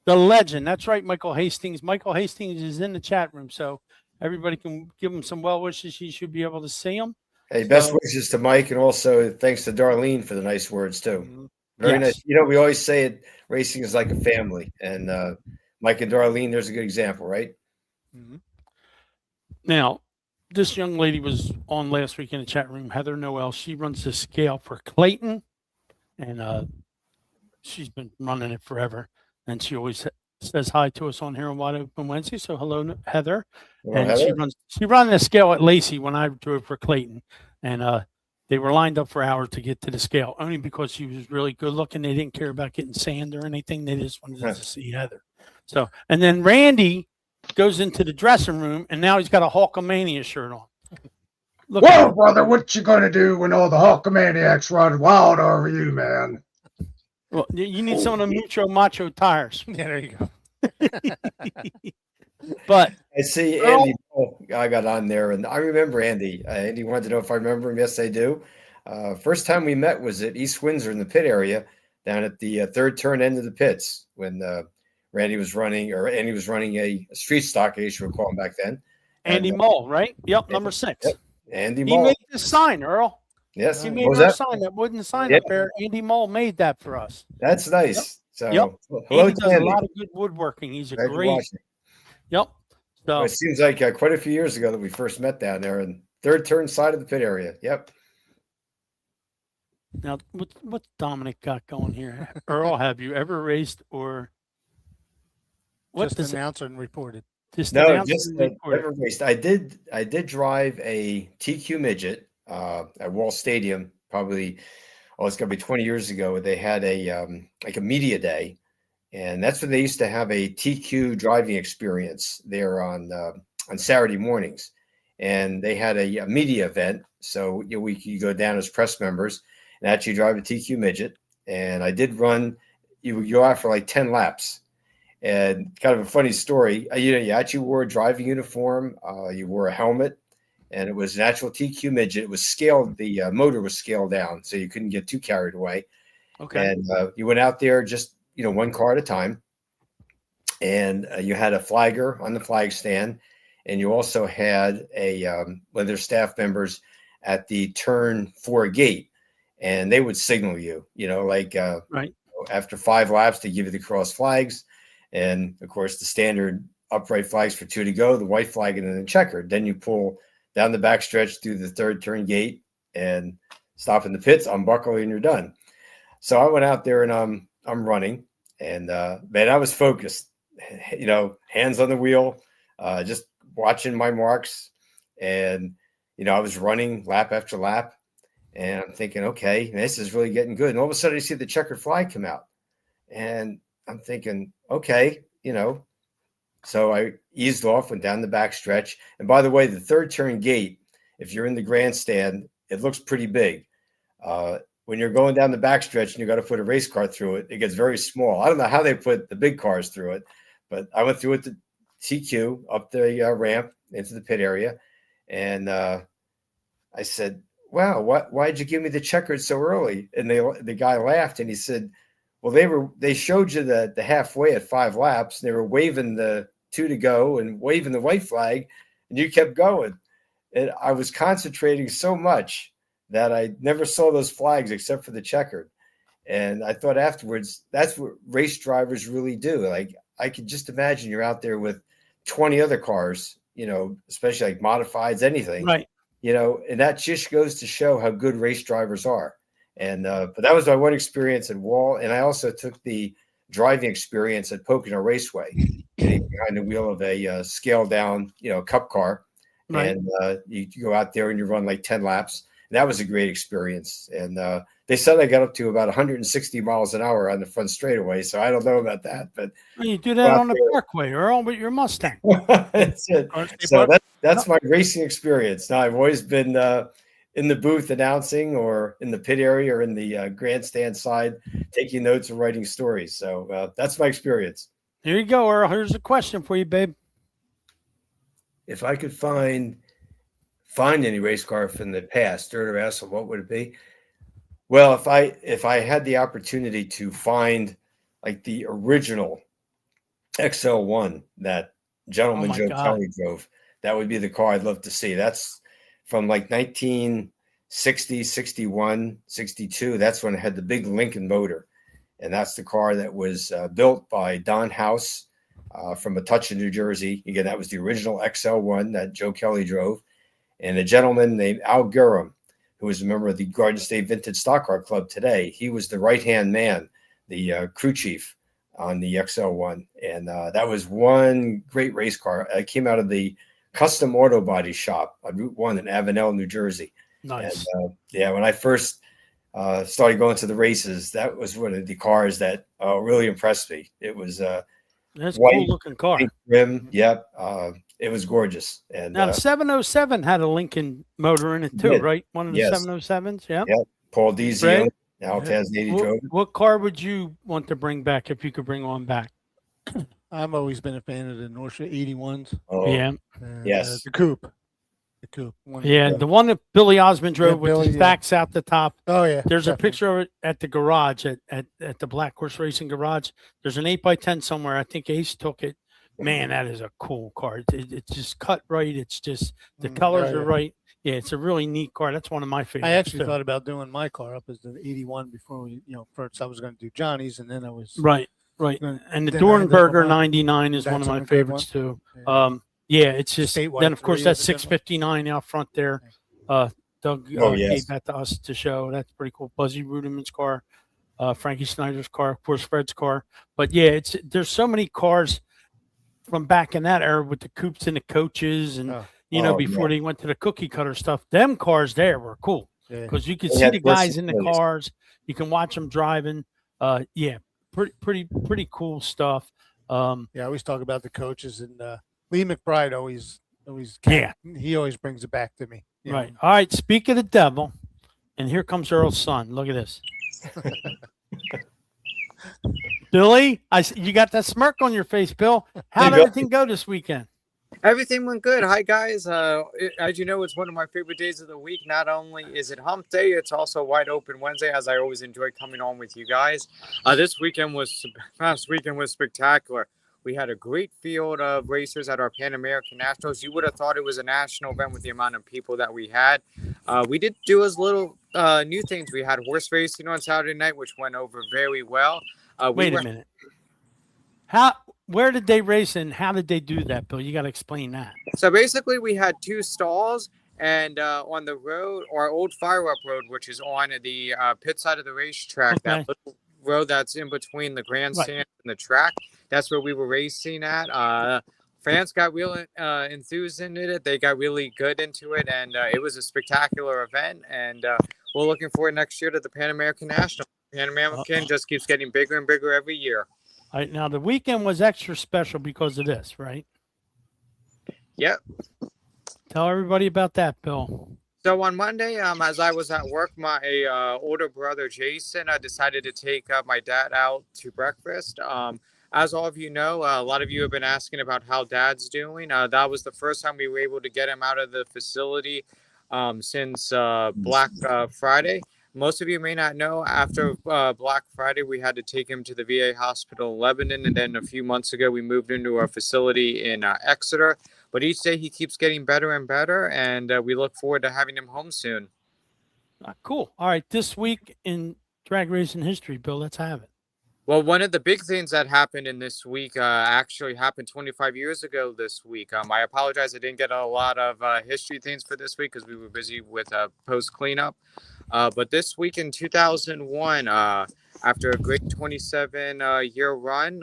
The legend. That's right, Michael Hastings. Michael Hastings is in the chat room, so everybody can give him some well wishes. He should be able to see him. Hey, best wishes to Mike, and also thanks to Darlene for the nice words too. Very nice. You know, we always say it. Racing is like a family, and Mike and Darlene, there's a good example, right? Now, this young lady was on last week in the chat room, Heather Noel. She runs the scale for Clayton, and she's been running it forever. And she always says hi to us on here on Wide Open Wednesday. So hello, Heather. Hello, And Heather. she ran the scale at Lacey when I drove for Clayton, and they were lined up for hours to get to the scale, only because she was really good looking. They didn't care about getting sand or anything. They just wanted to see Heather. So, and then Randy goes into the dressing room, and now he's got a Hulkamania shirt on. Look at Whoa, him. brother, what you gonna do when all the Hulkamaniacs run wild over you, man? Well, you need some of the Mucho Macho tires. Yeah, there you go. But I see Andy. I got on there, and I remember Andy. Andy wanted to know if I remember him. Yes, I do. First time we met was at East Windsor in the pit area, down at the third turn end of the pits when Andy was running a street stock, I used to recall him back then. Andy Mole, right? Yep, number 6. Yep. Andy He Mole. made the sign, Earl. Yes. He What made was our that? sign, that wooden sign Yeah. up there. Andy Mole made that for us. That's nice. So Yep. hello Andy to does a Andy. lot of good woodworking. He's a Glad you're great. watching. Yep. So Well, it seems like quite a few years ago that we first met down there in third turn side of the pit area. Yep. now, what's Dominic got going here? Earl, have you ever raced or what Just does announced and reported. just No, announce just and record it? never raced. I did drive a TQ midget at Wall Stadium. Probably, it's gonna be 20 years ago. They had a like a media day, and that's when they used to have a TQ driving experience there on Saturday mornings, and they had a media event. So we could go down as press members and actually drive a TQ midget. And I did run. You would go out for like 10 laps. And kind of a funny story, you actually wore a driving uniform, you wore a helmet, and it was an actual TQ midget. It was scaled, the motor was scaled down, so you couldn't get too carried away. Okay. And you went out there just, one car at a time. And you had a flagger on the flag stand, and you also had one of their staff members at the turn 4 gate, and they would signal you, Right. after 5 laps, they give you the cross flags. And of course, the standard upright flags for 2 to go, the white flag, and then the checkered. Then you pull down the backstretch through the third turn gate and stop in the pits, unbuckle, and you're done. So I went out there and I'm running, and man, I was focused, hands on the wheel, just watching my marks, and I was running lap after lap, and I'm thinking, okay, this is really getting good. And all of a sudden, I see the checkered flag come out, and I'm thinking, okay, so I eased off, went down the back stretch. And by the way, the third turn gate, if you're in the grandstand, it looks pretty big. When you're going down the back stretch and you got to put a race car through it, it gets very small. I don't know how they put the big cars through it, but I went through it to TQ up the ramp into the pit area. And I said, wow, why'd you give me the checkered so early? And the guy laughed and he said, well, they showed you the halfway at 5 laps. And they were waving the 2 to go and waving the white flag, and you kept going. And I was concentrating so much that I never saw those flags except for the checkered. And I thought afterwards, that's what race drivers really do. Like, I could just imagine you're out there with 20 other cars, especially like modifieds, anything, Right. And that just goes to show how good race drivers are. And but that was my one experience at Wall, and I also took the driving experience at Pocono Raceway, getting behind the wheel of a scaled down, cup car, Right. and you go out there and you run like 10 laps. that was a great experience. And they said I got up to about 160 miles an hour on the front straightaway, so I don't know about that. But Well, you do that on the Parkway, Earl, with your Mustang. that's it. So that's my racing experience. Now I've always been in the booth announcing, or in the pit area, or in the grandstand side, taking notes and writing stories. So that's my experience. Here you go, Earl. Here's a question for you, babe. If I could find any race car from the past, dirt or asphalt, what would it be? Well, if I had the opportunity to find like the original XL1 that gentleman Joe Kelly drove, that would be the car I'd love to see. That's from like 1960, 61, 62. That's when it had the big Lincoln motor. And that's the car that was built by Don House from Metuchen, New Jersey. Again, that was the original XL1 that Joe Kelly drove. And a gentleman named Al Gurham, who is a member of the Garden State Vintage Stock Car Club today, he was the right-hand man, the crew chief on the XL1. And that was one great race car. It came out of the Custom Auto Body shop on Route 1 in Avenel, New Jersey. Nice. And, when I first started going to the races, that was one of the cars that really impressed me. It was that's a white, cool looking car. pink rim. Yep. It was gorgeous. And Now the 707 had a Lincoln motor in it too, did. right? One of the Yes. 707s. Yeah. Yep. Paul Deasy, Fred? now Taz Nady drove it. What car would you want to bring back if you could bring one back? I've always been a fan of the Porsche 81s. Oh, Yeah. And, Yes. the coupe. The coupe. One- Yeah. The one that Billy Osmond drove Yeah, with Billy, the yeah. stacks out the top. Oh yeah. There's a definitely. picture of it at the garage at the Black Horse Racing garage. There's an 8x10 somewhere. I think Ace took it. Man, that is a cool car. It's just cut right. It's just the colors yeah. are right. Yeah, it's a really neat car. That's one of my favorites. I actually too. thought about doing my car up as the 81 before we, first I was going to do Johnny's, and then I was Right. And the Then I ended up Dornberger on- 99 is one That's of my a good favorites one. too. Yeah. Yeah, it's just Statewide then of course 3 that's is a good one. 659 out front there. Doug yes. gave that to us to show. That's pretty cool. Buzzy Rudiman's car, Frankie Snyder's car, of course Fred's car. But yeah, there's so many cars from back in that era with the coupes and the coaches, and before they went to the cookie cutter stuff. Them cars there were cool Yeah. because you could They see had the guys in the versatility. cars. You can watch them driving. Pretty cool stuff. Yeah, I always talk about the coaches, and Lee McBride always Yeah. he always brings it back to me. you know. Right. All right. Speak of the devil, and here comes Earl's son. Look at this. Billy, you got that smirk on your face, Bill. How did everything go this weekend? Everything went good. Hi, guys. As you know, it's one of my favorite days of the week. Not only is it hump day, it's also wide open Wednesday, as I always enjoy coming on with you guys. This past weekend was spectacular. We had a great field of racers at our Pan American Nationals. You would have thought it was a national event with the amount of people that we had. We did do as little new things. We had horse racing on Saturday night, which went over very well. Wait a minute. Where did they race and how did they do that, Bill? You got to explain that. So basically, we had two stalls, and on the road, or Old Fire Up Road, which is on the pit side of the racetrack, that little road that's in between the grandstand and the track, that's where we were racing at. Fans got real enthused into it. They got really good into it, and it was a spectacular event. And we're looking forward next year to the Pan American National. Pan American just keeps getting bigger and bigger every year. All right, now the weekend was extra special because of this, right? Yep. Tell everybody about that, Bill. So on Monday, as I was at work, my older brother Jason decided to take my dad out to breakfast. As all of you know, a lot of you have been asking about how Dad's doing. That was the first time we were able to get him out of the facility since Black Friday. Most of you may not know, after Black Friday, we had to take him to the VA hospital in Lebanon. And then a few months ago, we moved into our facility in Exeter. But each day he keeps getting better and better. And we look forward to having him home soon. Cool. All right. This week in drag racing history, Bill, let's have it. Well, one of the big things that happened in this week actually happened 25 years ago this week. I apologize. I didn't get a lot of history things for this week because we were busy with post cleanup. But this week in 2001, after a great 27-year run,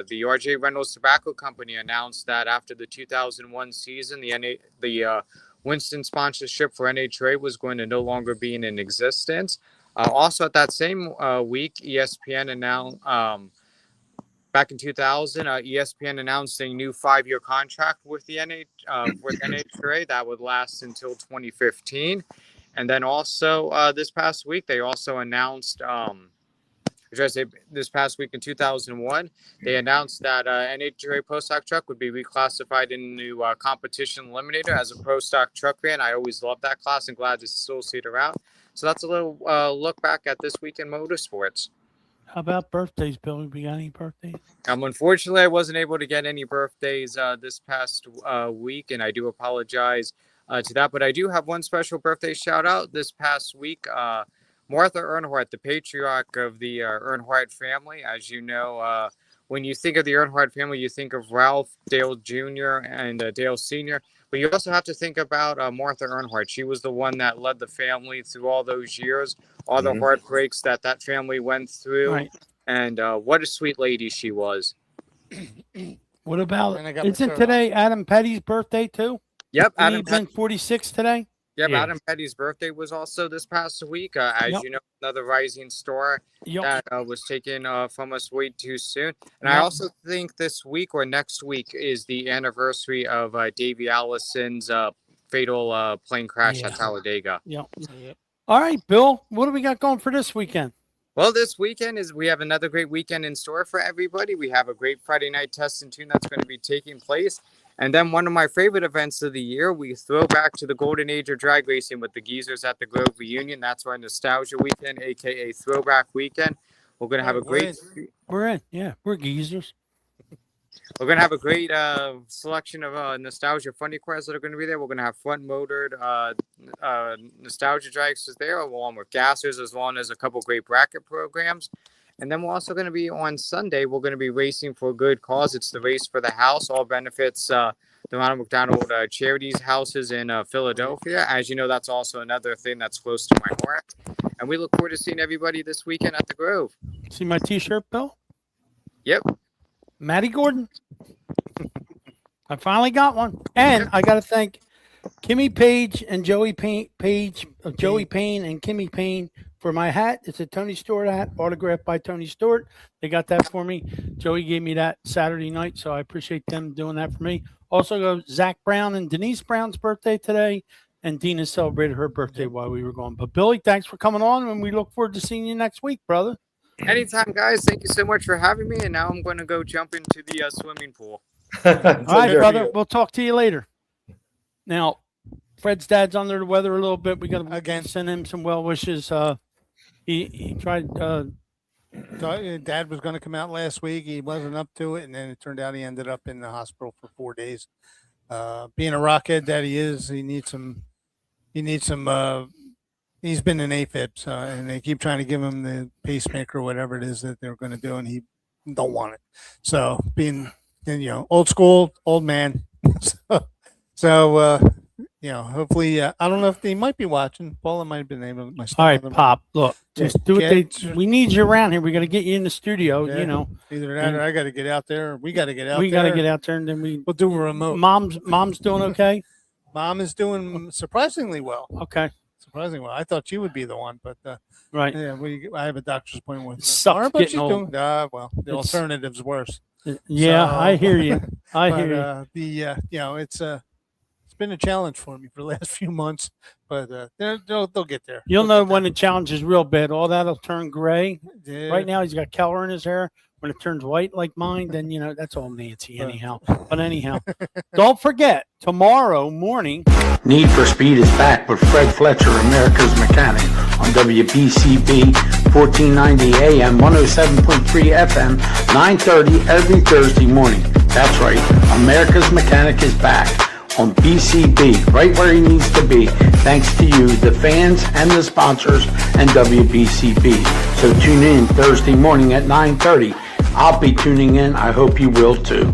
the R.J. Reynolds Tobacco Company announced that after the 2001 season, the Winston sponsorship for NHRA was going to no longer be in existence. Also, at that same week, ESPN announced, back in 2000, ESPN announced a new 5-year contract with the NHRA that would last until 2015. And then also this past week, they also announced, this past week in 2001, they announced that NHRA Pro Stock Truck would be reclassified into Competition Eliminator as a Pro Stock Truck fan. I always loved that class and glad to still see it around. So that's a little look back at this week in motorsports. How about birthdays, Bill? We got any birthdays? Unfortunately, I wasn't able to get any birthdays this past week, and I do apologize to that. But I do have one special birthday shout out this past week. Martha Earnhardt, the patriarch of the Earnhardt family. As you know, when you think of the Earnhardt family, you think of Ralph, Dale Jr., and Dale Sr., but you also have to think about Martha Earnhardt. She was the one that led the family through all those years, all the heartbreaks that family went through. Right. And what a sweet lady she was. What about, And I got my isn't shirt today Adam Petty's birthday too? Yep, Adam Adam been 46 today? Yep, Yeah. Adam Petty's birthday was also this past week. As Yep. you know, another rising star Yep. that was taken from us way too soon. And I Yep. also think this week or next week is the anniversary of Davey Allison's fatal plane crash at Yeah. Talladega. Yep. All right, Bill, what do we got going for this weekend? Well, this weekend we have another great weekend in store for everybody. We have a great Friday night test and tune that's going to be taking place. And then one of my favorite events of the year, we throw back to the golden age of drag racing with the Geezers at the Grove reunion. That's our nostalgia weekend, aka throwback weekend. We're going to have a great We're geezers. We're going to have a great selection of nostalgia funny cars that are going to be there. We're going to have front motored nostalgia dragsters there, along with gassers, as well as a couple great bracket programs. And then we're also going to be on Sunday. We're going to be racing for a good cause. It's the Race for the House. All benefits the Ronald McDonald Charities houses in Philadelphia. As you know, that's also another thing that's close to my heart. And we look forward to seeing everybody this weekend at the Grove. See my T-shirt, Bill? Yep. Matty Gordon. I finally got one. And I got to thank Kimmy Page and Joey Payne and Kimmy Payne for my hat. It's a Tony Stewart hat, autographed by Tony Stewart. They got that for me. Joey gave me that Saturday night, so I appreciate them doing that for me. Also, go Zach Brown and Denise Brown's birthday today, and Dina celebrated her birthday while we were gone. But Billy, thanks for coming on, and we look forward to seeing you next week, brother. Anytime, guys. Thank you so much for having me. And now I'm going to go jump into the swimming pool. All right, brother. We'll talk to you later. Now, Fred's dad's under the weather a little bit. We got to again send him some well wishes. He tried. Dad was going to come out last week. He wasn't up to it, and then it turned out he ended up in the hospital for 4 days. Being a rockhead that he is, he needs some. He's been in AFib, and they keep trying to give him the pacemaker or whatever it is that they're going to do, and he don't want it. So being, old school, old man. So hopefully, I don't know if they might be watching. Paula might have been able. All right, Pop. Look, just do what we need you around here. We got to get you in the studio. Yeah, either that or I got to get out there. Or we got to get out. We got to get out there, and then we'll do a remote. Mom's doing okay. Mom is doing surprisingly well. Okay. Surprisingly well. I thought you would be the one, but right. Yeah, I have a doctor's appointment with Sucks but getting she's old. doing. Well, the alternative's worse. Yeah, I hear you. I hear you. It's been a challenge for me for the last few months, but they'll get there. You'll know when the challenge is real bad. All that'll turn gray. Yeah. Right now, he's got color in his hair. When it turns white like mine, then that's all Nancy anyhow. But anyhow, don't forget tomorrow morning. Need for Speed is back with Fred Fletcher, America's Mechanic, on WBCB 1490 AM, 107.3 FM, 9:30 every Thursday morning. That's right, America's Mechanic is back on BCB, right where he needs to be, thanks to you, the fans and the sponsors, and WBCB. So tune in Thursday morning at 9:30. I'll be tuning in. I hope you will too.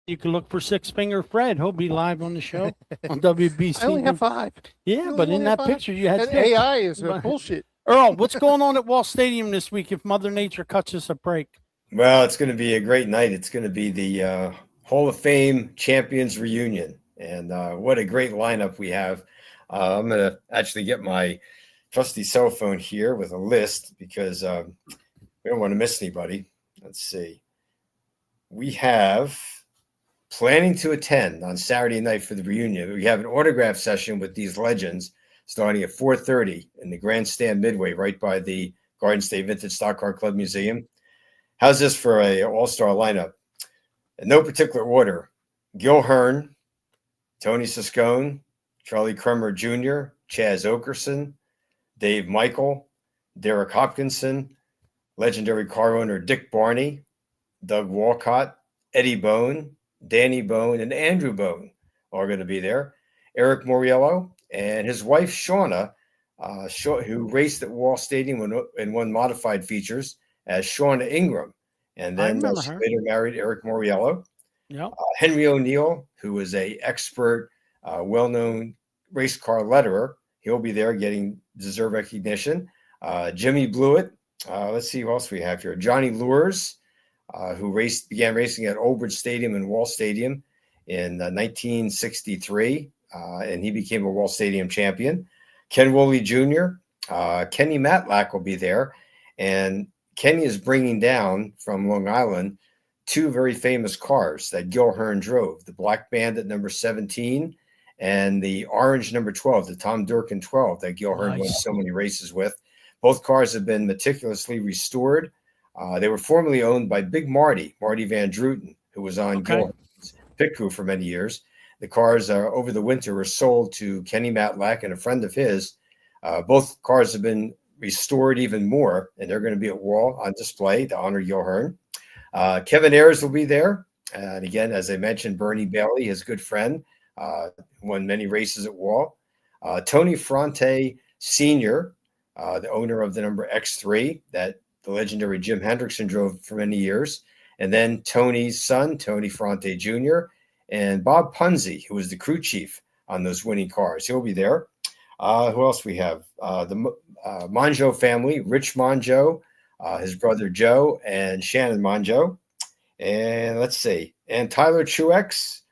You can look for Six Finger Fred. He'll be live on the show on WBC. I only have 5. Yeah, but in that picture you had that 6. AI is bullshit. Earl, what's going on at Wall Stadium this week if Mother Nature cuts us a break? Well, it's going to be a great night. It's going to be the Hall of Fame Champions reunion. And what a great lineup we have. I'm going to actually get my trusty cell phone here with a list because we don't want to miss anybody. Let's see. We have planning to attend on Saturday night for the reunion. We have an autograph session with these legends starting at 4:30 in the Grandstand Midway right by the Garden State Vintage Stock Car Club Museum. How's this for a all-star lineup? In no particular order: Gil Hearn, Tony Siscone, Charlie Kremer Jr., Chaz Okerson, Dave Michael, Derek Hopkinson, legendary car owner Dick Barney, Doug Walcott, Eddie Bone, Danny Bone, and Andrew Bone are going to be there. Eric Moriello and his wife, Shauna, who raced at Wall Stadium and won modified features as Shauna Ingram. And then she later married Eric Moriello. Yep. Henry O'Neill, who is a expert, well-known race car letterer. He'll be there getting deserved recognition. Jimmy Blewett. Let's see who else we have here. Johnny Lures, who began racing at Old Bridge Stadium and Wall Stadium in 1963, and he became a Wall Stadium champion. Ken Woolley Jr., Kenny Matlack will be there, and Kenny is bringing down from Long Island two very famous cars that Gil Hearn drove, the Black Bandit number 17 and the orange number 12, the Tom Durkin 12 that Gil Hearn won so many races with. Both cars have been meticulously restored. They were formerly owned by Big Marty Van Druten, who was on Gil Hearn's pit crew for many years. The cars over the winter were sold to Kenny Matlack and a friend of his. Both cars have been restored even more, and they're going to be at Wall on display to honor Gil Hearn. Kevin Ayers will be there. And again, as I mentioned, Bernie Bailey, his good friend, won many races at Wall. Tony Fronte Sr., the owner of the number X3 that the legendary Jim Hendrickson drove for many years. And then Tony's son, Tony Fronte Jr., and Bob Punzi, who was the crew chief on those winning cars. He'll be there. Who else we have? The Monjo family, Rich Monjo, his brother Joe, and Shannon Monjo. And let's see. And Tyler Truex,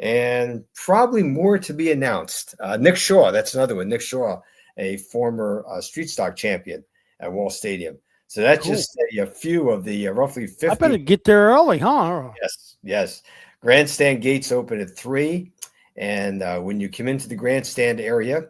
and probably more to be announced. Nick Shaw, that's another one. Nick Shaw, a former street stock champion at Wall Stadium. So that's just a few of the roughly 50. I better get there early, huh? Yes. Grandstand gates open at 3. And when you come into the grandstand area,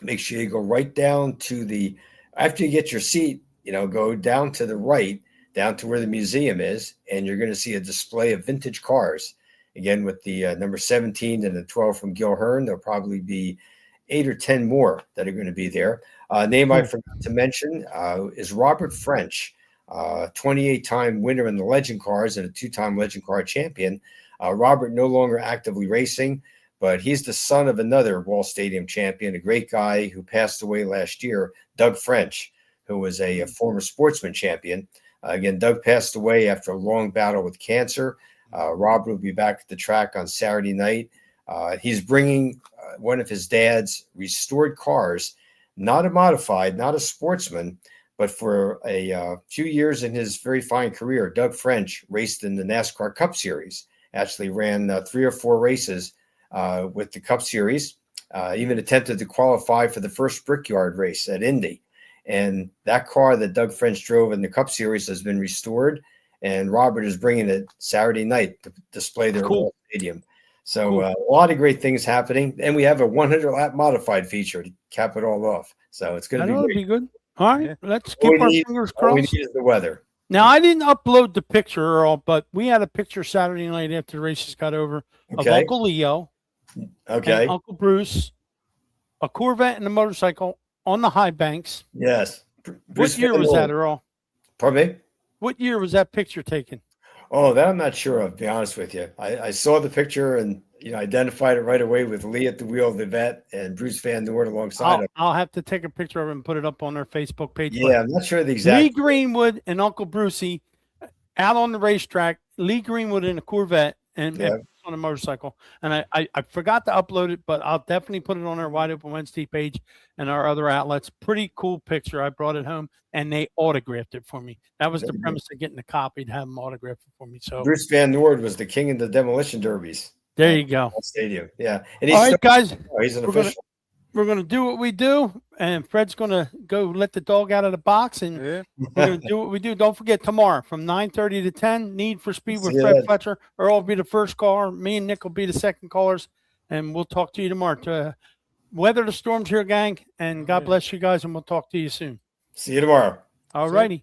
make sure you go right down to after you get your seat, go down to the right, down to where the museum is, and you're going to see a display of vintage cars. Again, with the number 17 and the 12 from Gil Hearn, there'll probably be 8 or 10 more that are going to be there. Name I forgot to mention is Robert French, 28-time winner in the Legend Cars and a 2-time Legend Car champion. Robert no longer actively racing, but he's the son of another Wall Stadium champion, a great guy who passed away last year, Doug French, who was a former sportsman champion. Again, Doug passed away after a long battle with cancer. Robert will be back at the track on Saturday night. He's bringing one of his dad's restored cars, not a modified, not a sportsman, but for a few years in his very fine career, Doug French raced in the NASCAR Cup Series, actually ran 3 or 4 races with the Cup Series, even attempted to qualify for the first Brickyard race at Indy. And that car that Doug French drove in the Cup Series has been restored, and Robert is bringing it Saturday night to display there at Wall Stadium. So a lot of great things happening. And we have a 100-lap modified feature to cap it all off. So it's going to be good. All right, let's keep our fingers crossed. All we need is the weather. Now, I didn't upload the picture, Earl, but we had a picture Saturday night after the races got over of Uncle Leo, and Uncle Bruce, a Corvette and a motorcycle on the high banks. Yes. What year was that, Earl? Pardon me? What year was that picture taken? Oh, that I'm not sure of, to be honest with you. I saw the picture and identified it right away with Lee at the wheel of the vet and Bruce Van Noort alongside him. I'll have to take a picture of it and put it up on our Facebook page. Yeah, I'm not sure the exact. Lee Greenwood and Uncle Brucey out on the racetrack. Lee Greenwood in a Corvette and on a motorcycle. And I forgot to upload it, but I'll definitely put it on our Wide Open Wednesday page and our other outlets. Pretty cool picture. I brought it home and they autographed it for me. That was the premise of getting the copy, to have them autograph it for me. So Bruce Van Noort was the king of the demolition derbies. There you go. Stadium. Yeah. And All right, guys. he's an we're gonna- official. We're going to do what we do, and Fred's going to go let the dog out of the box, and Yeah. we're going to do what we do. Don't forget, tomorrow from 9:30 to 10, Need for Speed with See you Fred then. Fletcher. Earl will be the first caller. Me and Nick will be the second callers, and we'll talk to you tomorrow. To weather the storms here, gang, and God bless you guys, and we'll talk to you soon. See you tomorrow. All righty.